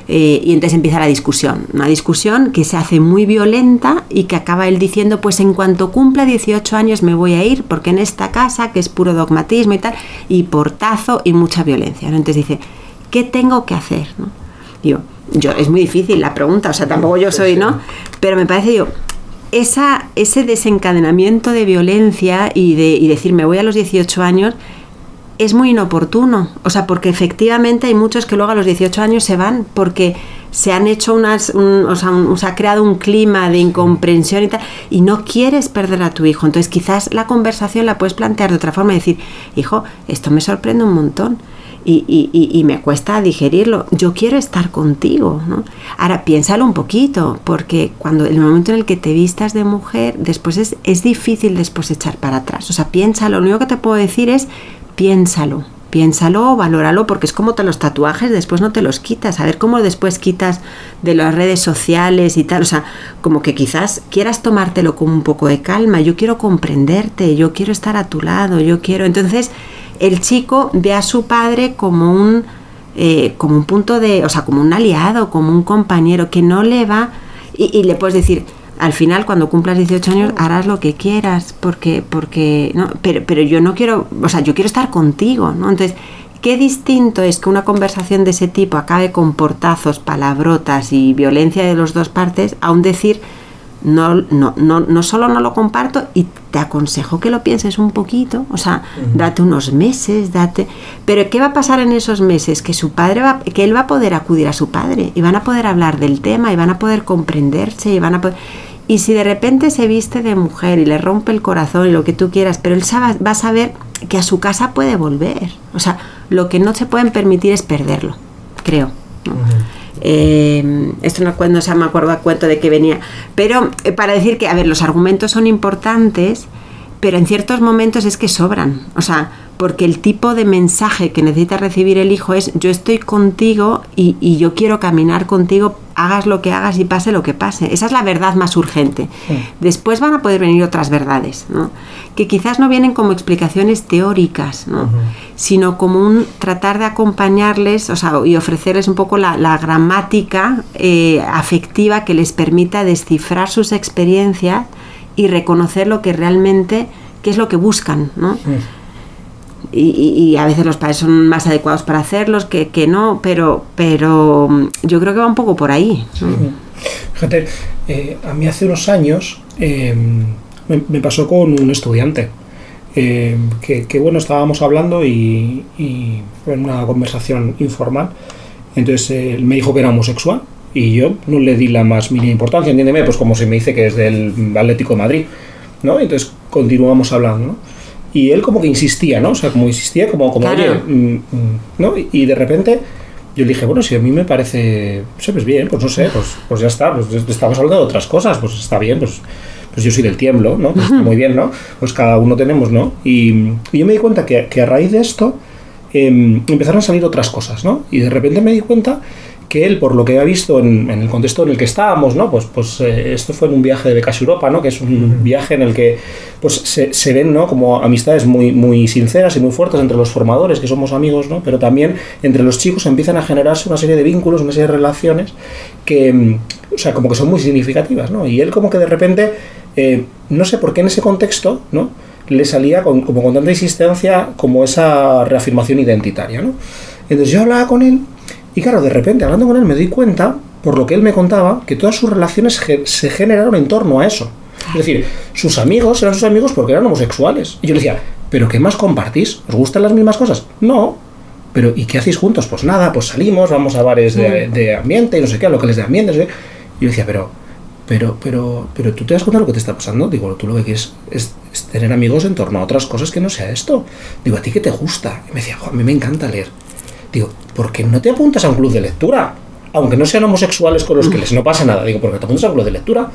Y entonces empieza la discusión. Una discusión que se hace muy violenta y que acaba él diciendo, pues en cuanto cumpla 18 años me voy a ir, porque en esta casa, que es puro dogmatismo y tal, y portazo y mucha violencia, ¿no? Entonces dice, ¿qué tengo que hacer? ¿No? Digo, es muy difícil la pregunta, o sea, tampoco yo soy, ¿no? Pero me parece, ese desencadenamiento de violencia y decir me voy a los 18 años es muy inoportuno, o sea, porque efectivamente hay muchos que luego a los 18 años se van porque se han hecho se ha creado un clima de incomprensión y tal, y no quieres perder a tu hijo. Entonces quizás la conversación la puedes plantear de otra forma y decir, hijo, esto me sorprende un montón. Y me cuesta digerirlo, yo quiero estar contigo, ¿no? Ahora piénsalo un poquito, porque cuando el momento en el que te vistas de mujer, después es difícil después echar para atrás. O sea, piénsalo, lo único que te puedo decir es piénsalo, valóralo, porque es como los tatuajes, después no te los quitas, a ver cómo después quitas de las redes sociales y tal, o sea, como que quizás quieras tomártelo con un poco de calma, yo quiero comprenderte, yo quiero estar a tu lado, entonces el chico ve a su padre como un punto de, o sea, como un aliado, como un compañero que no le va, y le puedes decir, al final cuando cumplas 18 años harás lo que quieras, porque no, pero yo no quiero, o sea, yo quiero estar contigo, ¿no? Entonces, qué distinto es que una conversación de ese tipo acabe con portazos, palabrotas y violencia de las dos partes, a un decir, no solo no lo comparto, y te aconsejo que lo pienses un poquito, o sea, date unos meses, pero ¿qué va a pasar en esos meses? Que que él va a poder acudir a su padre y van a poder hablar del tema y van a poder comprenderse Y si de repente se viste de mujer y le rompe el corazón y lo que tú quieras, pero él va a saber que a su casa puede volver. O sea, lo que no se pueden permitir es perderlo, creo, ¿no? Esto no se me acuerdo a cuento de que venía, pero para decir que, a ver, los argumentos son importantes, pero en ciertos momentos es que sobran, o sea, porque el tipo de mensaje que necesita recibir el hijo es: yo estoy contigo y yo quiero caminar contigo, hagas lo que hagas y pase lo que pase. Esa es la verdad más urgente. Después van a poder venir otras verdades, ¿no? Que quizás no vienen como explicaciones teóricas, ¿no? Sino como un tratar de acompañarles, o sea, y ofrecerles un poco la gramática afectiva que les permita descifrar sus experiencias y reconocer lo que realmente, qué es lo que buscan, ¿no? Y a veces los padres son más adecuados para hacerlos que no, pero yo creo que va un poco por ahí, ¿no? Fíjate, a mí hace unos años me pasó con un estudiante que bueno, estábamos hablando y en una conversación informal. Entonces él me dijo que era homosexual y yo no le di la más mínima importancia, entiéndeme, pues como si me dice que es del Atlético de Madrid, ¿no? Entonces continuamos hablando, ¿no? Y él como que insistía, ¿no? O sea, como insistía, como claro. Oye, ¿no? Y de repente yo le dije, bueno, si a mí me parece, pues bien, pues no sé, pues ya está, pues estamos hablando de otras cosas, pues está bien, pues yo soy del tiemblo, ¿no? Pues está muy bien, ¿no? Pues cada uno tenemos, ¿no? Y yo me di cuenta que a raíz de esto empezaron a salir otras cosas, ¿no? Y de repente me di cuenta que él, por lo que había visto en el contexto en el que estábamos, ¿no? Pues esto fue en un viaje de Becas Europa, ¿no? Que es un viaje en el que pues se ven, ¿no? Como amistades muy, muy sinceras y muy fuertes entre los formadores, que somos amigos, ¿no? Pero también entre los chicos empiezan a generarse una serie de vínculos, una serie de relaciones que, o sea, como que son muy significativas, ¿no? Y él como que de repente, no sé por qué en ese contexto, ¿no? Le salía como con tanta insistencia como esa reafirmación identitaria, ¿no? Entonces yo hablaba con él y claro, de repente hablando con él me di cuenta, por lo que él me contaba, que todas sus relaciones se generaron en torno a eso. Es decir, sus amigos eran sus amigos porque eran homosexuales. Y yo le decía, ¿pero qué más compartís? ¿Os gustan las mismas cosas? No. ¿Pero y qué hacéis juntos? Pues nada, pues salimos, vamos a bares de ambiente y no sé qué, a locales de ambiente, no sé qué. Y yo decía, pero ¿tú te das cuenta de lo que te está pasando? Digo, tú lo que quieres es tener amigos en torno a otras cosas que no sea esto. Digo, ¿a ti qué te gusta? Y me decía, a mí me encanta leer. Digo, ¿por qué no te apuntas a un club de lectura? Aunque no sean homosexuales con los que no pasa nada. Digo, ¿por qué te apuntas a un club de lectura?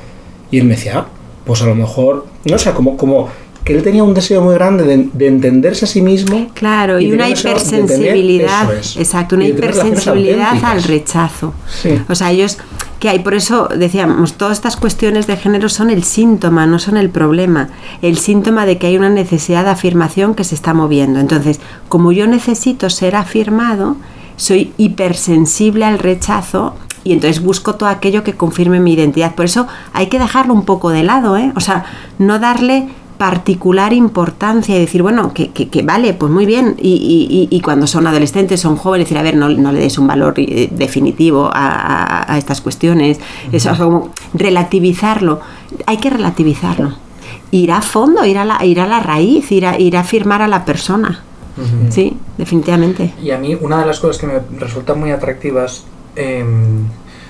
Y él me decía, pues a lo mejor, no sé, como que él tenía un deseo muy grande de entenderse a sí mismo. Claro, y una hipersensibilidad, exacto, una hipersensibilidad al rechazo. Sí. O sea, ellos, que hay, por eso decíamos, todas estas cuestiones de género son el síntoma, no son el problema. El síntoma de que hay una necesidad de afirmación que se está moviendo. Entonces, como yo necesito ser afirmado, soy hipersensible al rechazo y entonces busco todo aquello que confirme mi identidad. Por eso hay que dejarlo un poco de lado, ¿eh? O sea, no darle particular importancia y decir, bueno, que vale, pues muy bien, y cuando son adolescentes, son jóvenes, decir, a ver, no le des un valor definitivo a estas cuestiones. Eso es como relativizarlo. Hay que relativizarlo, ir a fondo, ir a la raíz, ir a afirmar a la persona. Sí, definitivamente. Y a mí una de las cosas que me resultan muy atractivas,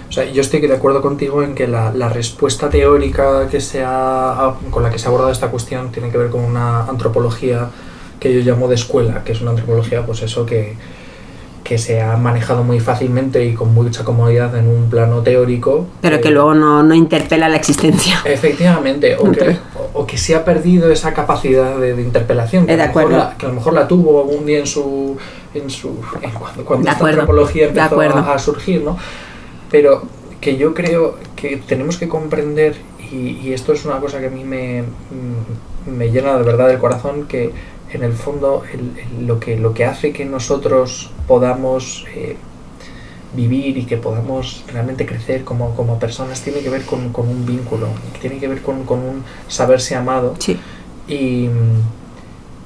o sea, yo estoy de acuerdo contigo en que la respuesta teórica con la que se ha abordado esta cuestión tiene que ver con una antropología que yo llamo de escuela, que es una antropología, pues eso, que se ha manejado muy fácilmente y con mucha comodidad en un plano teórico. Pero que luego no interpela la existencia. Efectivamente, o que se ha perdido esa capacidad de interpelación, que a lo mejor la tuvo algún día cuando esta antropología empezó a surgir, ¿no? Pero que yo creo que tenemos que comprender, y esto es una cosa que a mí me llena de verdad el corazón, que en el fondo lo que hace que nosotros podamos vivir y que podamos realmente crecer como personas tiene que ver con un vínculo, tiene que ver con un saberse amado. Sí.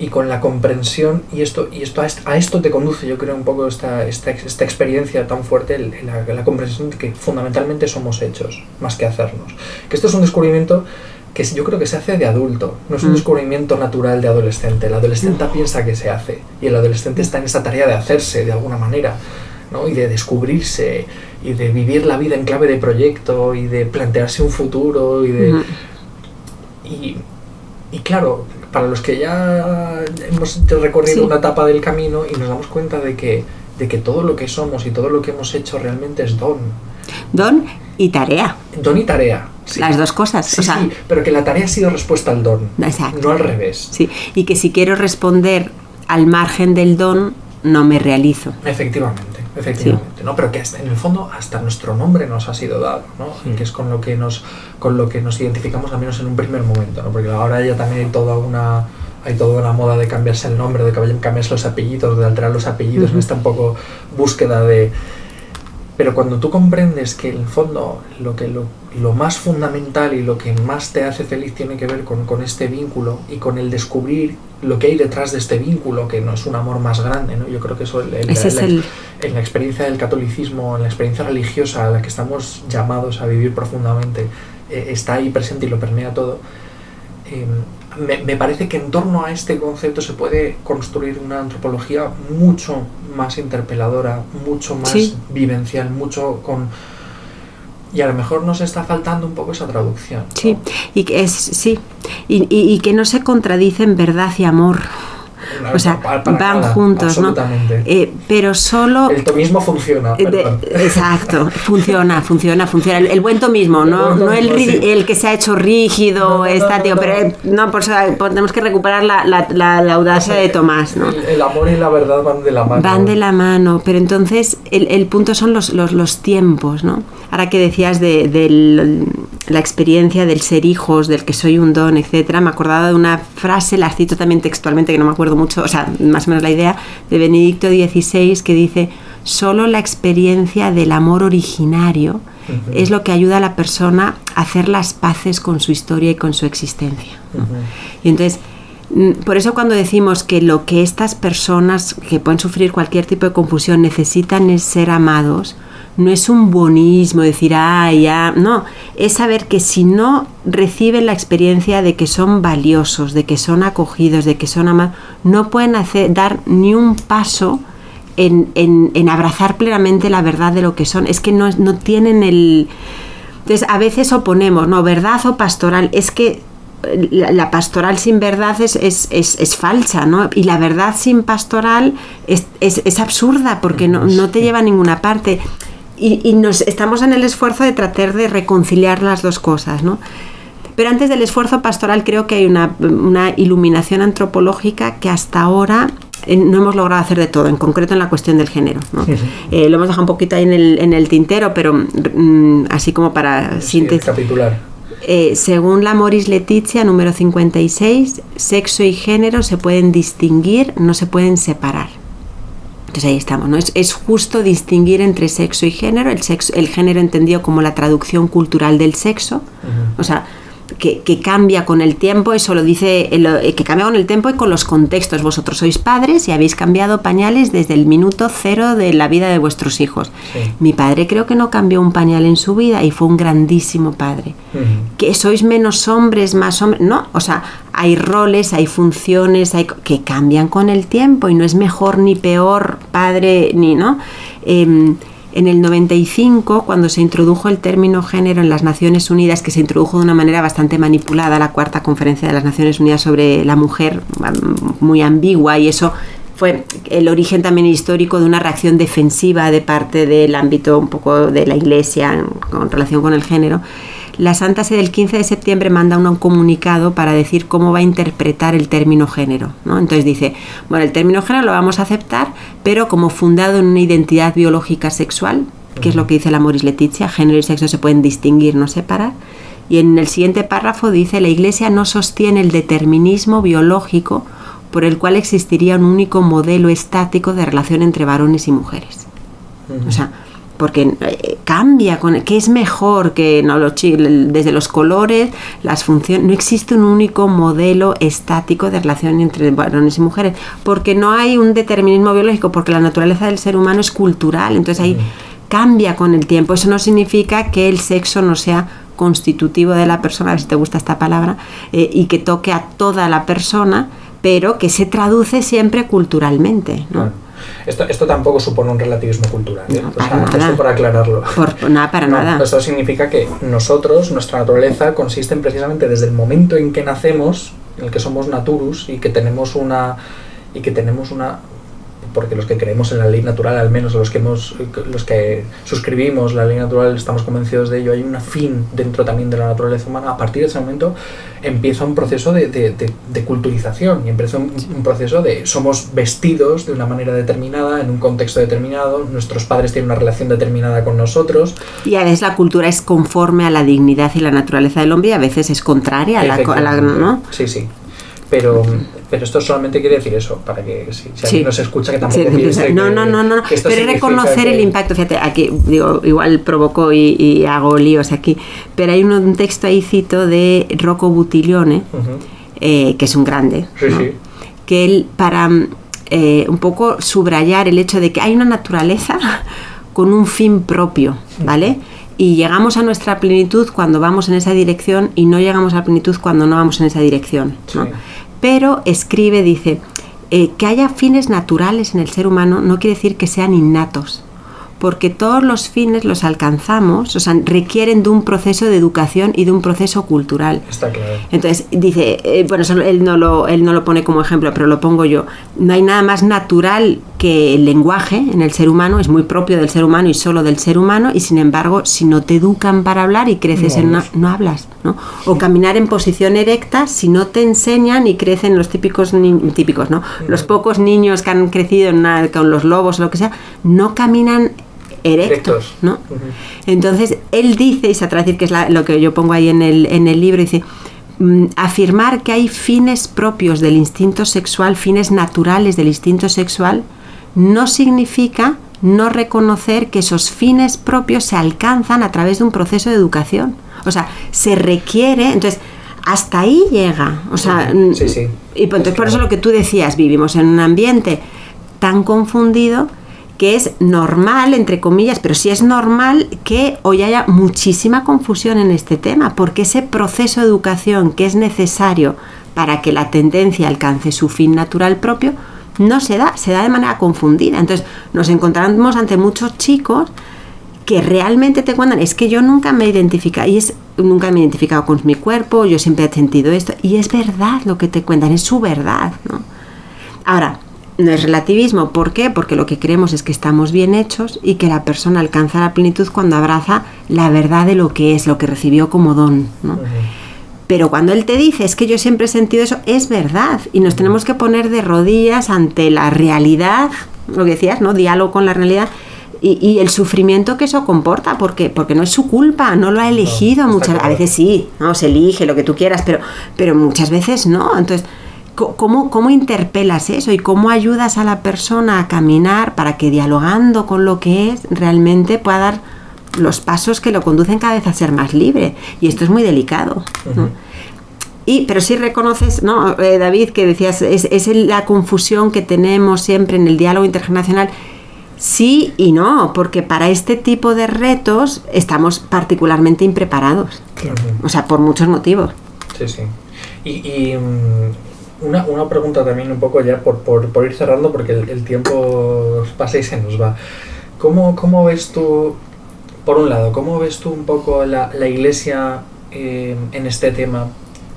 Y con la comprensión, y a esto te conduce, yo creo, un poco esta experiencia tan fuerte, la comprensión de que fundamentalmente somos hechos, más que hacernos. Que esto es un descubrimiento que yo creo que se hace de adulto, no es un descubrimiento natural de adolescente. El adolescente piensa que se hace, y el adolescente está en esa tarea de hacerse de alguna manera, ¿no? Y de descubrirse, de vivir la vida en clave de proyecto y de plantearse un futuro y de... Y claro, para los que ya hemos recorrido una etapa del camino y nos damos cuenta de que todo lo que somos y todo lo que hemos hecho realmente es don. Don y tarea. Don y tarea. Sí. Las dos cosas. Sí, sí, pero que la tarea ha sido respuesta al don. Exacto. No al revés. Sí, y que si quiero responder al margen del don, no me realizo. Efectivamente, sí. ¿No? Pero que en el fondo hasta nuestro nombre nos ha sido dado, ¿no? Sí. Que es con lo que nos identificamos, al menos en un primer momento, ¿no? Porque ahora ya también hay toda una moda de cambiarse el nombre, de cambiarse los apellidos, de alterar los apellidos, en esta un poco búsqueda de... Pero cuando tú comprendes que en el fondo lo más fundamental y lo que más te hace feliz tiene que ver con este vínculo y con el descubrir lo que hay detrás de este vínculo, que no es un amor más grande, ¿no? Yo creo que eso en la experiencia del catolicismo, en la experiencia religiosa a la que estamos llamados a vivir profundamente, está ahí presente y lo permea todo. Me parece que en torno a este concepto se puede construir una antropología mucho más interpeladora, mucho más vivencial, mucho con... Y a lo mejor nos está faltando un poco esa traducción, ¿no? Sí, y que no se contradicen verdad y amor. O sea, van nada, juntos, ¿no? Pero solo... El tomismo funciona. Exacto, funciona. El buen tomismo, no el que se ha hecho rígido, estático, pero por eso tenemos que recuperar la audacia de Tomás, ¿no? El amor y la verdad van de la mano. Van de la mano, pero entonces el punto son los tiempos, ¿no? Ahora que decías de la experiencia del ser hijos, del que soy un don, etcétera, me acordaba de una frase, la cito también textualmente, que no me acuerdo mucho, o sea, más o menos la idea, de Benedicto XVI, que dice: solo la experiencia del amor originario es lo que ayuda a la persona a hacer las paces con su historia y con su existencia, ¿no? Y entonces, por eso cuando decimos que lo que estas personas que pueden sufrir cualquier tipo de confusión necesitan es ser amados, no es un bonismo, decir, no, es saber que si no reciben la experiencia de que son valiosos, de que son acogidos, de que son amados, no pueden dar ni un paso en abrazar plenamente la verdad de lo que son. Es que no tienen el... Entonces, a veces oponemos, ¿no? Verdad o pastoral. Es que la pastoral sin verdad es falsa, ¿no? Y la verdad sin pastoral es absurda, porque no te lleva a ninguna parte. Y estamos en el esfuerzo de tratar de reconciliar las dos cosas, ¿no? Pero antes del esfuerzo pastoral creo que hay una iluminación antropológica que hasta ahora no hemos logrado hacer de todo, en concreto en la cuestión del género, ¿no? Lo hemos dejado un poquito ahí en el tintero, pero así como para síntesis. Capitular. Según la Moris Letizia, número 56, sexo y género se pueden distinguir, no se pueden separar. Entonces ahí estamos, ¿no? Es justo distinguir entre sexo y género, el género entendido como la traducción cultural del sexo, o sea, que cambia con el tiempo, eso lo dice, que cambia con el tiempo y con los contextos. Vosotros sois padres y habéis cambiado pañales desde el minuto cero de la vida de vuestros hijos. Sí. Mi padre creo que no cambió un pañal en su vida y fue un grandísimo padre. Que sois menos hombres, más hombres, no, o sea, hay roles, hay funciones que cambian con el tiempo y no es mejor ni peor padre ni, ¿no? En el 95, cuando se introdujo el término género en las Naciones Unidas, que se introdujo de una manera bastante manipulada, la cuarta conferencia de las Naciones Unidas sobre la mujer, muy ambigua, y eso fue el origen también histórico de una reacción defensiva de parte del ámbito un poco de la Iglesia con relación con el género. La Santa Sede del 15 de septiembre manda un comunicado para decir cómo va a interpretar el término género, ¿no? Entonces dice, bueno, el término género lo vamos a aceptar, pero como fundado en una identidad biológica sexual, que es lo que dice la Moris Letizia, género y sexo se pueden distinguir, no separar. Y en el siguiente párrafo dice, la Iglesia no sostiene el determinismo biológico por el cual existiría un único modelo estático de relación entre varones y mujeres. O sea, porque cambia, ¿qué es mejor? Que no, desde los colores, las funciones, no existe un único modelo estático de relación entre varones y mujeres, porque no hay un determinismo biológico, porque la naturaleza del ser humano es cultural, entonces ahí cambia con el tiempo. Eso no significa que el sexo no sea constitutivo de la persona, a ver si te gusta esta palabra, y que toque a toda la persona, pero que se traduce siempre culturalmente, ¿no? Esto tampoco supone un relativismo cultural, ¿eh? No, para nada. Esto por aclararlo. Para nada. Esto significa que nosotros, nuestra naturaleza, consiste en precisamente desde el momento en que nacemos, en el que somos naturus y que tenemos una porque los que creemos en la ley natural, al menos los que suscribimos la ley natural, estamos convencidos de ello, hay un fin dentro también de la naturaleza humana. A partir de ese momento empieza un proceso de culturización y empieza un proceso de somos vestidos de una manera determinada, en un contexto determinado, nuestros padres tienen una relación determinada con nosotros. Y a veces la cultura es conforme a la dignidad y la naturaleza del hombre y a veces es contraria a la ¿no? Sí. Pero esto solamente quiere decir eso, para que si alguien nos escucha, que tampoco piense no. Pero es reconocer el impacto. Fíjate, aquí digo, igual provoco y hago líos aquí, pero hay un texto ahí cito de Rocco Buttiglione, que es un grande, ¿no? Sí. Que él, para un poco subrayar el hecho de que hay una naturaleza con un fin propio, ¿vale? Y llegamos a nuestra plenitud cuando vamos en esa dirección y no llegamos a la plenitud cuando no vamos en esa dirección, ¿no? Sí. Pero escribe, dice, que haya fines naturales en el ser humano no quiere decir que sean innatos, porque todos los fines los alcanzamos, o sea, requieren de un proceso de educación y de un proceso cultural. Está claro. Entonces, dice, bueno, él no lo pone como ejemplo, pero lo pongo yo. No hay nada más natural que el lenguaje en el ser humano, es muy propio del ser humano y solo del ser humano, y sin embargo, si no te educan para hablar y creces no hablas, ¿no? O caminar en posición erecta, si no te enseñan y crecen los típicos, ¿no? Los pocos niños que han crecido con los lobos o lo que sea, no caminan erectos, ¿no? Entonces él dice, y se trata de decir que es lo que yo pongo ahí en el libro, dice, afirmar que hay fines propios del instinto sexual, fines naturales del instinto sexual, no significa no reconocer que esos fines propios se alcanzan a través de un proceso de educación. O sea, se requiere, entonces hasta ahí llega, o sea, sí. Y entonces por eso lo que tú decías, vivimos en un ambiente tan confundido que es normal, entre comillas, pero sí es normal que hoy haya muchísima confusión en este tema, porque ese proceso de educación que es necesario para que la tendencia alcance su fin natural propio, no se da de manera confundida. Entonces nos encontramos ante muchos chicos que realmente te cuentan, es que yo nunca me he identificado con mi cuerpo, yo siempre he sentido esto, y es verdad lo que te cuentan, es su verdad, ¿no? Ahora, no es relativismo, ¿por qué? Porque lo que creemos es que estamos bien hechos y que la persona alcanza la plenitud cuando abraza la verdad de lo que es, lo que recibió como don, ¿no? Pero cuando él te dice, es que yo siempre he sentido eso, es verdad, y nos tenemos que poner de rodillas ante la realidad, lo que decías, ¿no? Diálogo con la realidad, y el sufrimiento que eso comporta, porque no es su culpa, no lo ha elegido, a veces sí, ¿no? Se elige lo que tú quieras, pero muchas veces no. Entonces, ¿cómo interpelas eso y cómo ayudas a la persona a caminar para que dialogando con lo que es realmente pueda dar los pasos que lo conducen cada vez a ser más libre? Y esto es muy delicado, ¿no? Pero sí reconoces, ¿no, David, que decías, es la confusión que tenemos siempre en el diálogo intergeneracional? Sí y no, porque para este tipo de retos estamos particularmente impreparados, o sea, por muchos motivos. Sí. Y una pregunta también un poco ya por ir cerrando, porque el tiempo pasa y se nos va. ¿Cómo ves tú, por un lado, cómo ves tú un poco la Iglesia en este tema?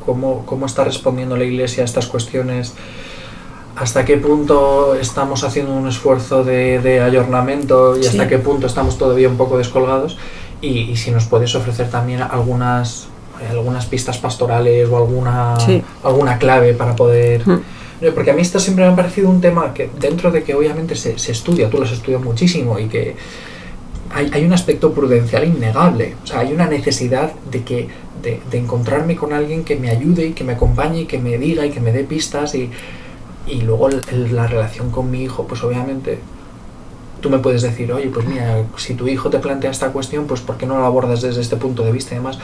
¿Cómo está respondiendo la Iglesia a estas cuestiones? ¿Hasta qué punto estamos haciendo un esfuerzo de ayornamiento y hasta qué punto estamos todavía un poco descolgados? Y si nos puedes ofrecer también algunas pistas pastorales o alguna clave para poder... Porque a mí esto siempre me ha parecido un tema que, dentro de que obviamente se estudia, tú lo has estudiado muchísimo, y que hay un aspecto prudencial innegable. O sea, hay una necesidad de encontrarme con alguien que me ayude y que me acompañe y que me diga y que me dé pistas, y luego la relación con mi hijo, pues obviamente tú me puedes decir, oye, pues mira, si tu hijo te plantea esta cuestión, pues ¿por qué no lo abordas desde este punto de vista y demás?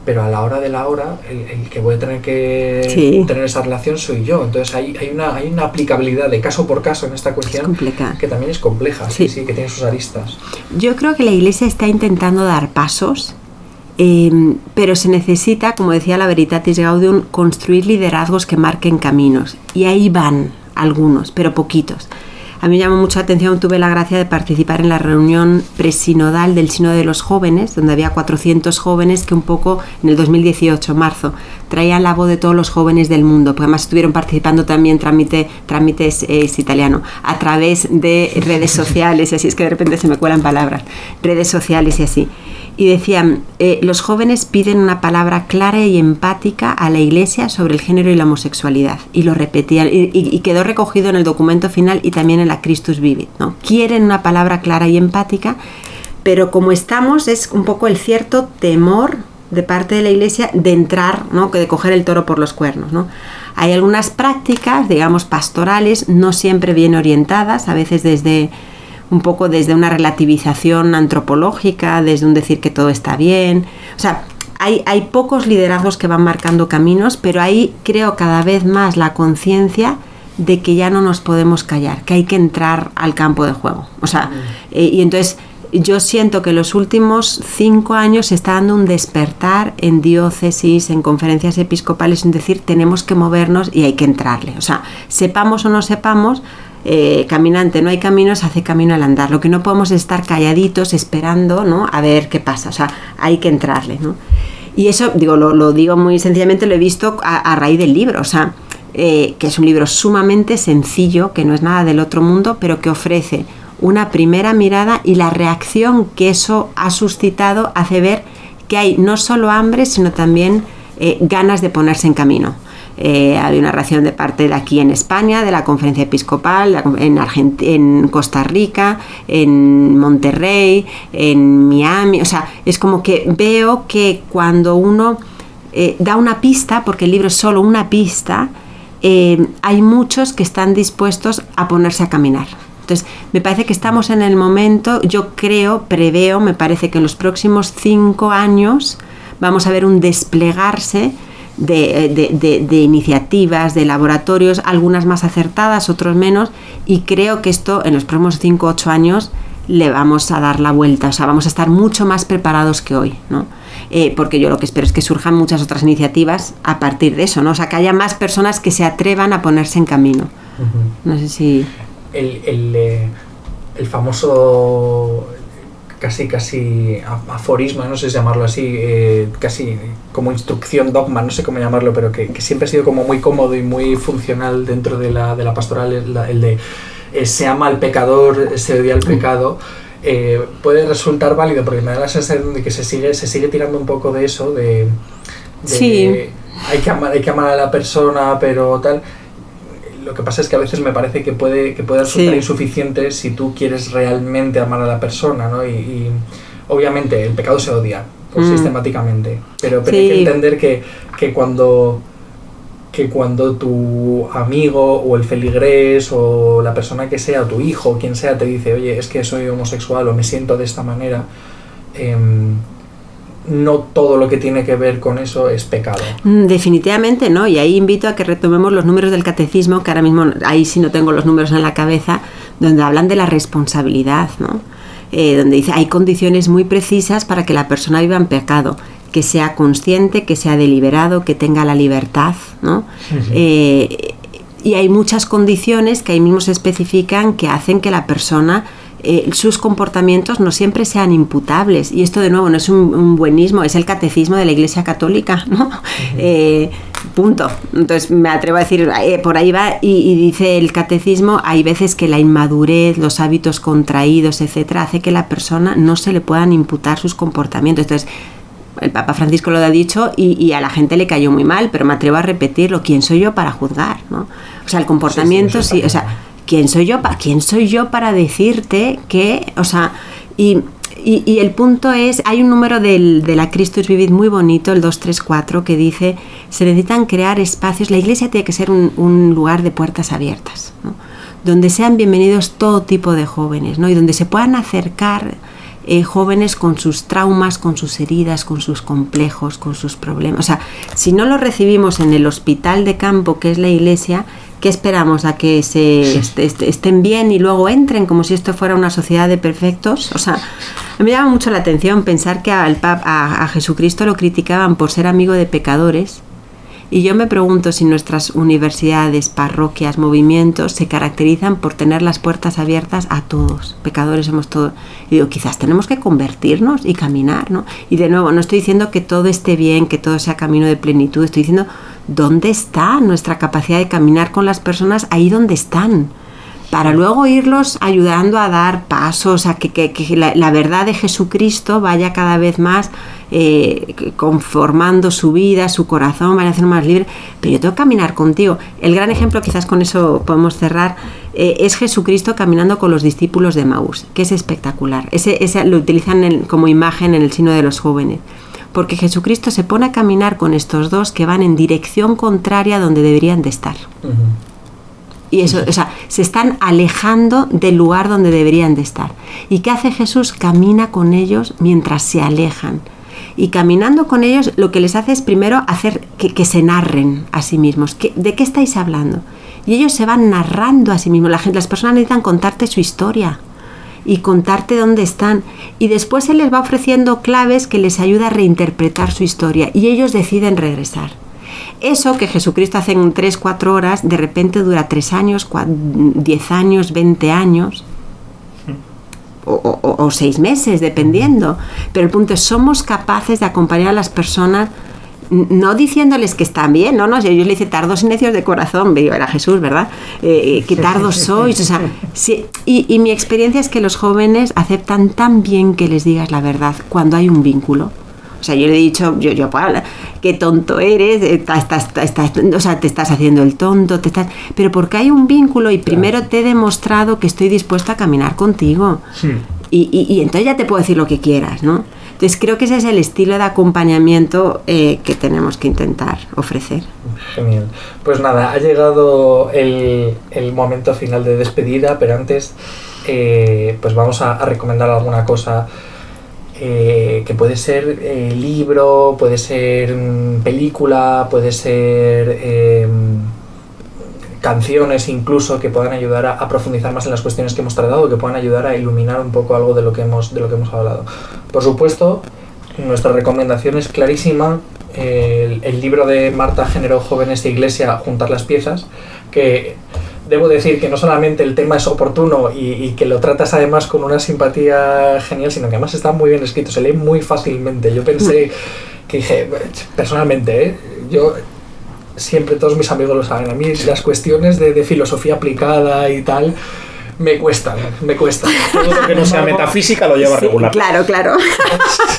Pero a la hora de la hora, el que voy a tener que tener esa relación soy yo. Entonces hay una aplicabilidad de caso por caso en esta cuestión que también es compleja, sí, que tiene sus aristas. Yo creo que la Iglesia está intentando dar pasos, pero se necesita, como decía la Veritatis Gaudium, construir liderazgos que marquen caminos. Y ahí van algunos, pero poquitos. A mí me llamó mucho la atención, tuve la gracia de participar en la reunión presinodal del Sínodo de los Jóvenes, donde había 400 jóvenes que un poco, en el 2018, marzo, traían la voz de todos los jóvenes del mundo, porque además estuvieron participando también, trámites es italiano, a través de redes sociales, y así es que de repente se me cuelan palabras, redes sociales y así. Y decían, los jóvenes piden una palabra clara y empática a la Iglesia sobre el género y la homosexualidad. Y lo repetían, y quedó recogido en el documento final y también en la Christus Vivit, ¿no? Quieren una palabra clara y empática, pero como estamos, es un poco el cierto temor de parte de la Iglesia de entrar, ¿no? De coger el toro por los cuernos, ¿no? Hay algunas prácticas, digamos, pastorales, no siempre bien orientadas, a veces desde una relativización antropológica, desde un decir que todo está bien. O sea, hay pocos liderazgos que van marcando caminos, pero ahí creo cada vez más la conciencia de que ya no nos podemos callar, que hay que entrar al campo de juego. O sea, y entonces yo siento que en los últimos 5 años se está dando un despertar en diócesis, en conferencias episcopales, en decir, tenemos que movernos y hay que entrarle. O sea, sepamos o no sepamos, caminante no hay camino, se hace camino al andar. Lo que no podemos es estar calladitos esperando, ¿no? A ver qué pasa. O sea, hay que entrarle, ¿no? Y eso, digo, lo digo muy sencillamente, lo he visto a raíz del libro. O sea, que es un libro sumamente sencillo, que no es nada del otro mundo, pero que ofrece una primera mirada, y la reacción que eso ha suscitado hace ver que hay no solo hambre, sino también ganas de ponerse en camino. Había una reacción de parte de aquí en España, de la conferencia episcopal, en Costa Rica, en Monterrey, en Miami. O sea, es como que veo que cuando uno da una pista, porque el libro es solo una pista, hay muchos que están dispuestos a ponerse a caminar. Entonces, me parece que estamos en el momento, yo preveo, me parece que en los próximos 5 años vamos a ver un desplegarse de iniciativas, de laboratorios, algunas más acertadas, otros menos, y creo que esto en los próximos 5 o 8 años le vamos a dar la vuelta, o sea, vamos a estar mucho más preparados que hoy, ¿no? Porque yo lo que espero es que surjan muchas otras iniciativas a partir de eso, ¿no? O sea, que haya más personas que se atrevan a ponerse en camino. No sé si... El famoso casi aforisma, no sé si llamarlo así, casi como instrucción, dogma, no sé cómo llamarlo, pero que siempre ha sido como muy cómodo y muy funcional dentro de la pastoral, el de se ama al pecador, se odia al pecado. Puede resultar válido, porque me da la sensación de que se sigue tirando un poco de eso, de sí. hay que amar a la persona, pero tal. Lo que pasa es que a veces me parece que puede resultar insuficiente si tú quieres realmente amar a la persona, ¿no? Y obviamente el pecado se odia sistemáticamente, pero hay que entender que cuando tu amigo o el feligrés o la persona que sea, o tu hijo o quien sea, te dice, oye, es que soy homosexual o me siento de esta manera, no todo lo que tiene que ver con eso es pecado. Definitivamente no, y ahí invito a que retomemos los números del catecismo, que ahora mismo ahí sí no tengo los números en la cabeza, donde hablan de la responsabilidad, ¿no? Donde dice, hay condiciones muy precisas para que la persona viva en pecado, que sea consciente, que sea deliberado, que tenga la libertad, ¿no? Y hay muchas condiciones que ahí mismo se especifican que hacen que la persona, sus comportamientos no siempre sean imputables. Y esto de nuevo no es un buenismo, es el catecismo de la Iglesia Católica, ¿no? Punto. Entonces me atrevo a decir, por ahí va, y dice el catecismo, hay veces que la inmadurez, los hábitos contraídos, etcétera, hace que la persona no se le puedan imputar sus comportamientos. Entonces el Papa Francisco lo ha dicho y a la gente le cayó muy mal, pero me atrevo a repetirlo, ¿quién soy yo para juzgar, ¿no? O sea, el comportamiento sí, o sea, ¿quién soy yo para decirte que, o sea, y el punto es, hay un número de la Christus Vivit muy bonito, el 234, que dice, se necesitan crear espacios, la iglesia tiene que ser un lugar de puertas abiertas, ¿no? Donde sean bienvenidos todo tipo de jóvenes, ¿no? Y donde se puedan acercar jóvenes con sus traumas, con sus heridas, con sus complejos, con sus problemas. O sea, si no los recibimos en el hospital de campo que es la iglesia, ¿qué esperamos? ¿A que estén bien y luego entren como si esto fuera una sociedad de perfectos? O sea, me llama mucho la atención pensar que a Jesucristo lo criticaban por ser amigo de pecadores Y yo me pregunto si nuestras universidades, parroquias, movimientos se caracterizan por tener las puertas abiertas a todos. Pecadores somos todos. Y digo, quizás tenemos que convertirnos y caminar, ¿no? Y de nuevo, no estoy diciendo que todo esté bien, que todo sea camino de plenitud. Estoy diciendo, ¿dónde está nuestra capacidad de caminar con las personas ahí donde están? Para luego irlos ayudando a dar pasos, a que la verdad de Jesucristo vaya cada vez más conformando su vida, su corazón, vaya a ser más libre. Pero yo tengo que caminar contigo. El gran ejemplo, quizás con eso podemos cerrar, es Jesucristo caminando con los discípulos de Emaús, que es espectacular. Ese lo utilizan como imagen en el Signo de los Jóvenes. Porque Jesucristo se pone a caminar con estos dos que van en dirección contraria a donde deberían de estar. Y eso, o sea, se están alejando del lugar donde deberían de estar. ¿Y qué hace Jesús? Camina con ellos mientras se alejan. Y caminando con ellos lo que les hace es primero hacer que se narren a sí mismos. ¿De qué estáis hablando? Y ellos se van narrando a sí mismos. Las personas necesitan contarte su historia y contarte dónde están. Y después Él les va ofreciendo claves que les ayuda a reinterpretar su historia. Y ellos deciden regresar. Eso que Jesucristo hace en 3-4 horas, de repente dura 3 años, 10 años, 20 años o 6 meses, dependiendo. Pero el punto es, somos capaces de acompañar a las personas, no diciéndoles que están bien, no, yo le hice tardos y necios de corazón, era Jesús, ¿verdad? Que tardos sois, o sea, sí, y mi experiencia es que los jóvenes aceptan tan bien que les digas la verdad cuando hay un vínculo. O sea, yo le he dicho, yo puedo hablar, qué tonto eres, o sea, te estás haciendo el tonto, pero porque hay un vínculo y primero te he demostrado que estoy dispuesta a caminar contigo. Sí. Y entonces ya te puedo decir lo que quieras, ¿no? Entonces creo que ese es el estilo de acompañamiento que tenemos que intentar ofrecer. Genial. Pues nada, ha llegado el momento final de despedida, pero antes pues vamos a recomendar alguna cosa. Que puede ser libro, puede ser película, puede ser canciones incluso, que puedan ayudar a profundizar más en las cuestiones que hemos tratado, que puedan ayudar a iluminar un poco algo de lo que hemos hablado. Por supuesto, nuestra recomendación es clarísima, el libro de Marta Género, Jóvenes e Iglesia, Juntar las piezas, que debo decir que no solamente el tema es oportuno y que lo tratas además con una simpatía genial, sino que además está muy bien escrito, se lee muy fácilmente. Yo pensé que dije, personalmente, yo siempre, todos mis amigos lo saben, a mí las cuestiones de filosofía aplicada y tal me cuestan. Todo lo que no sea metafísica lo lleva regular. Claro.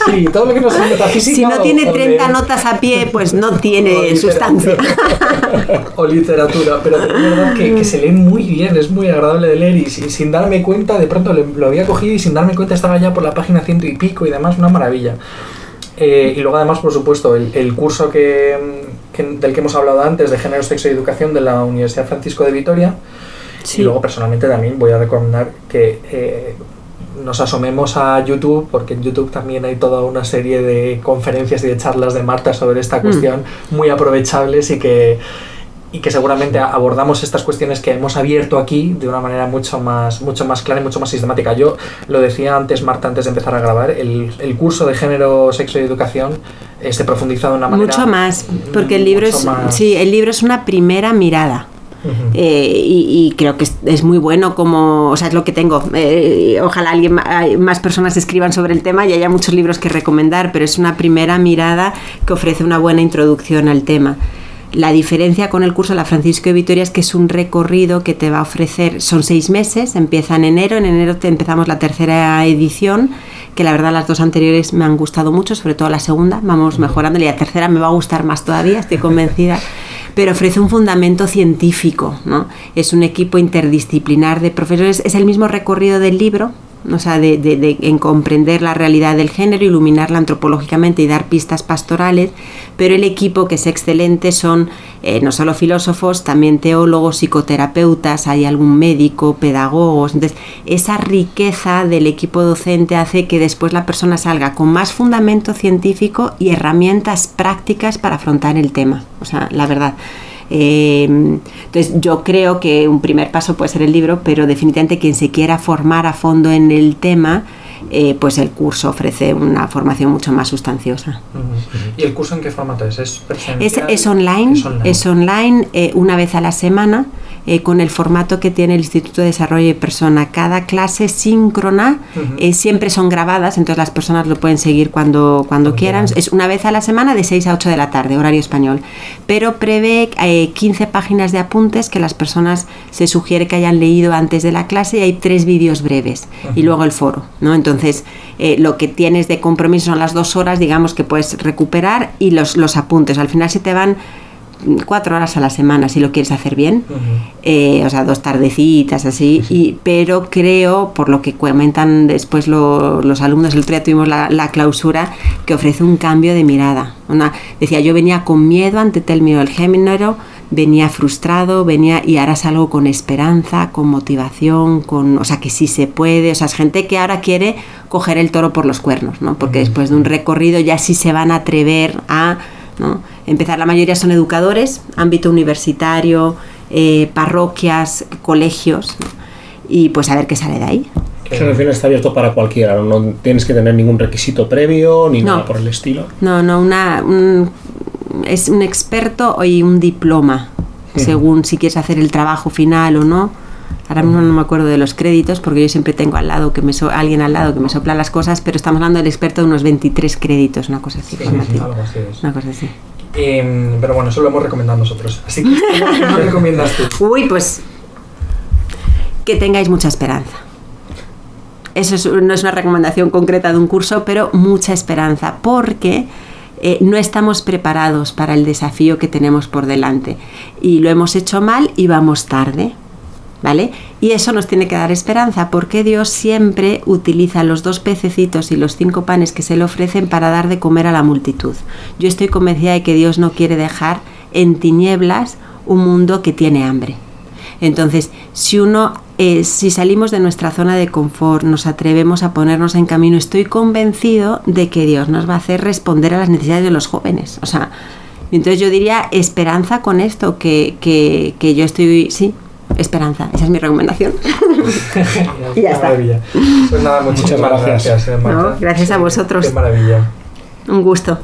Sí, todo lo que no sea metafísica. Si no tiene 30 notas a pie, pues no tiene sustancia. O literatura, pero de verdad que se lee muy bien, es muy agradable de leer y sin darme cuenta, de pronto lo había cogido y sin darme cuenta estaba ya por la página 100 y pico y demás, una maravilla. Y luego además, por supuesto, el curso del que hemos hablado antes, de Género, Sexo y Educación, de la Universidad Francisco de Vitoria. Sí. Y luego personalmente también voy a recomendar que nos asomemos a YouTube, porque en YouTube también hay toda una serie de conferencias y de charlas de Marta sobre esta cuestión muy aprovechables y que seguramente abordamos estas cuestiones que hemos abierto aquí de una manera mucho más clara y mucho más sistemática. Yo lo decía antes, Marta, antes de empezar a grabar, el curso de Género, Sexo y Educación se profundiza de una manera mucho más, porque el libro es una primera mirada. Y creo que es muy bueno, como, o sea, es lo que tengo. Ojalá más personas escriban sobre el tema y haya muchos libros que recomendar, pero es una primera mirada que ofrece una buena introducción al tema. La diferencia con el curso de la Francisco de Vitoria es que es un recorrido que te va a ofrecer, son 6 meses, empieza en enero empezamos la tercera edición, que la verdad las 2 anteriores me han gustado mucho, sobre todo la segunda, vamos mejorando, y la tercera me va a gustar más todavía, estoy convencida. Pero ofrece un fundamento científico, ¿no? Es un equipo interdisciplinar de profesores, es el mismo recorrido del libro, o sea, en comprender la realidad del género, iluminarla antropológicamente y dar pistas pastorales, pero el equipo, que es excelente, son no solo filósofos, también teólogos, psicoterapeutas, hay algún médico, pedagogos. Entonces, esa riqueza del equipo docente hace que después la persona salga con más fundamento científico y herramientas prácticas para afrontar el tema, o sea, la verdad. Entonces yo creo que un primer paso puede ser el libro, pero definitivamente quien se quiera formar a fondo en el tema, pues el curso ofrece una formación mucho más sustanciosa. ¿Y el curso en qué formato es? ¿Es presencial? Es online, una vez a la semana, con el formato que tiene el Instituto de Desarrollo de Persona. Cada clase síncrona, siempre son grabadas, entonces las personas lo pueden seguir cuando quieran. Es una vez a la semana de 6 a 8 de la tarde, horario español. Pero prevé 15 páginas de apuntes que las personas se sugiere que hayan leído antes de la clase, y hay 3 vídeos breves y luego el foro, ¿no? Entonces lo que tienes de compromiso son las 2 horas, digamos, que puedes recuperar, y los apuntes. Al final se te van 4 horas a la semana si lo quieres hacer bien, o sea, 2 tardecitas así, pero creo, por lo que comentan después los alumnos, el otro día tuvimos la clausura, que ofrece un cambio de mirada. Decía, yo venía con miedo ante el término del género, venía frustrado, y ahora salgo con esperanza, con motivación, o sea, que sí se puede. O sea, es gente que ahora quiere coger el toro por los cuernos, ¿no? Porque después de un recorrido ya sí se van a atrever a, ¿no?, empezar. La mayoría son educadores, ámbito universitario, parroquias, colegios, ¿no? Y pues a ver qué sale de ahí. Eso al final está abierto para cualquiera, no tienes que tener ningún requisito previo ni nada por el estilo. Es un experto y un diploma, según si quieres hacer el trabajo final o no. Ahora mismo no me acuerdo de los créditos, porque yo siempre tengo alguien al lado que me sopla las cosas, pero estamos hablando del experto de unos 23 créditos, una cosa así. Algo así es. Una cosa así. Pero bueno, eso lo hemos recomendado nosotros. Así que, ¿qué nos recomiendas tú? Uy, pues que tengáis mucha esperanza. Eso no es una recomendación concreta de un curso, pero mucha esperanza, porque no estamos preparados para el desafío que tenemos por delante, y lo hemos hecho mal y vamos tarde, ¿vale? Y eso nos tiene que dar esperanza, porque Dios siempre utiliza los 2 pececitos y los 5 panes que se le ofrecen para dar de comer a la multitud. Yo estoy convencida de que Dios no quiere dejar en tinieblas un mundo que tiene hambre. Entonces, si salimos de nuestra zona de confort, nos atrevemos a ponernos en camino, estoy convencido de que Dios nos va a hacer responder a las necesidades de los jóvenes. O sea, entonces yo diría esperanza con esto, que yo estoy, sí, esperanza, esa es mi recomendación. Y ya está. Pues nada, muchísimas gracias, Marta. No, gracias a vosotros. Qué maravilla. Un gusto.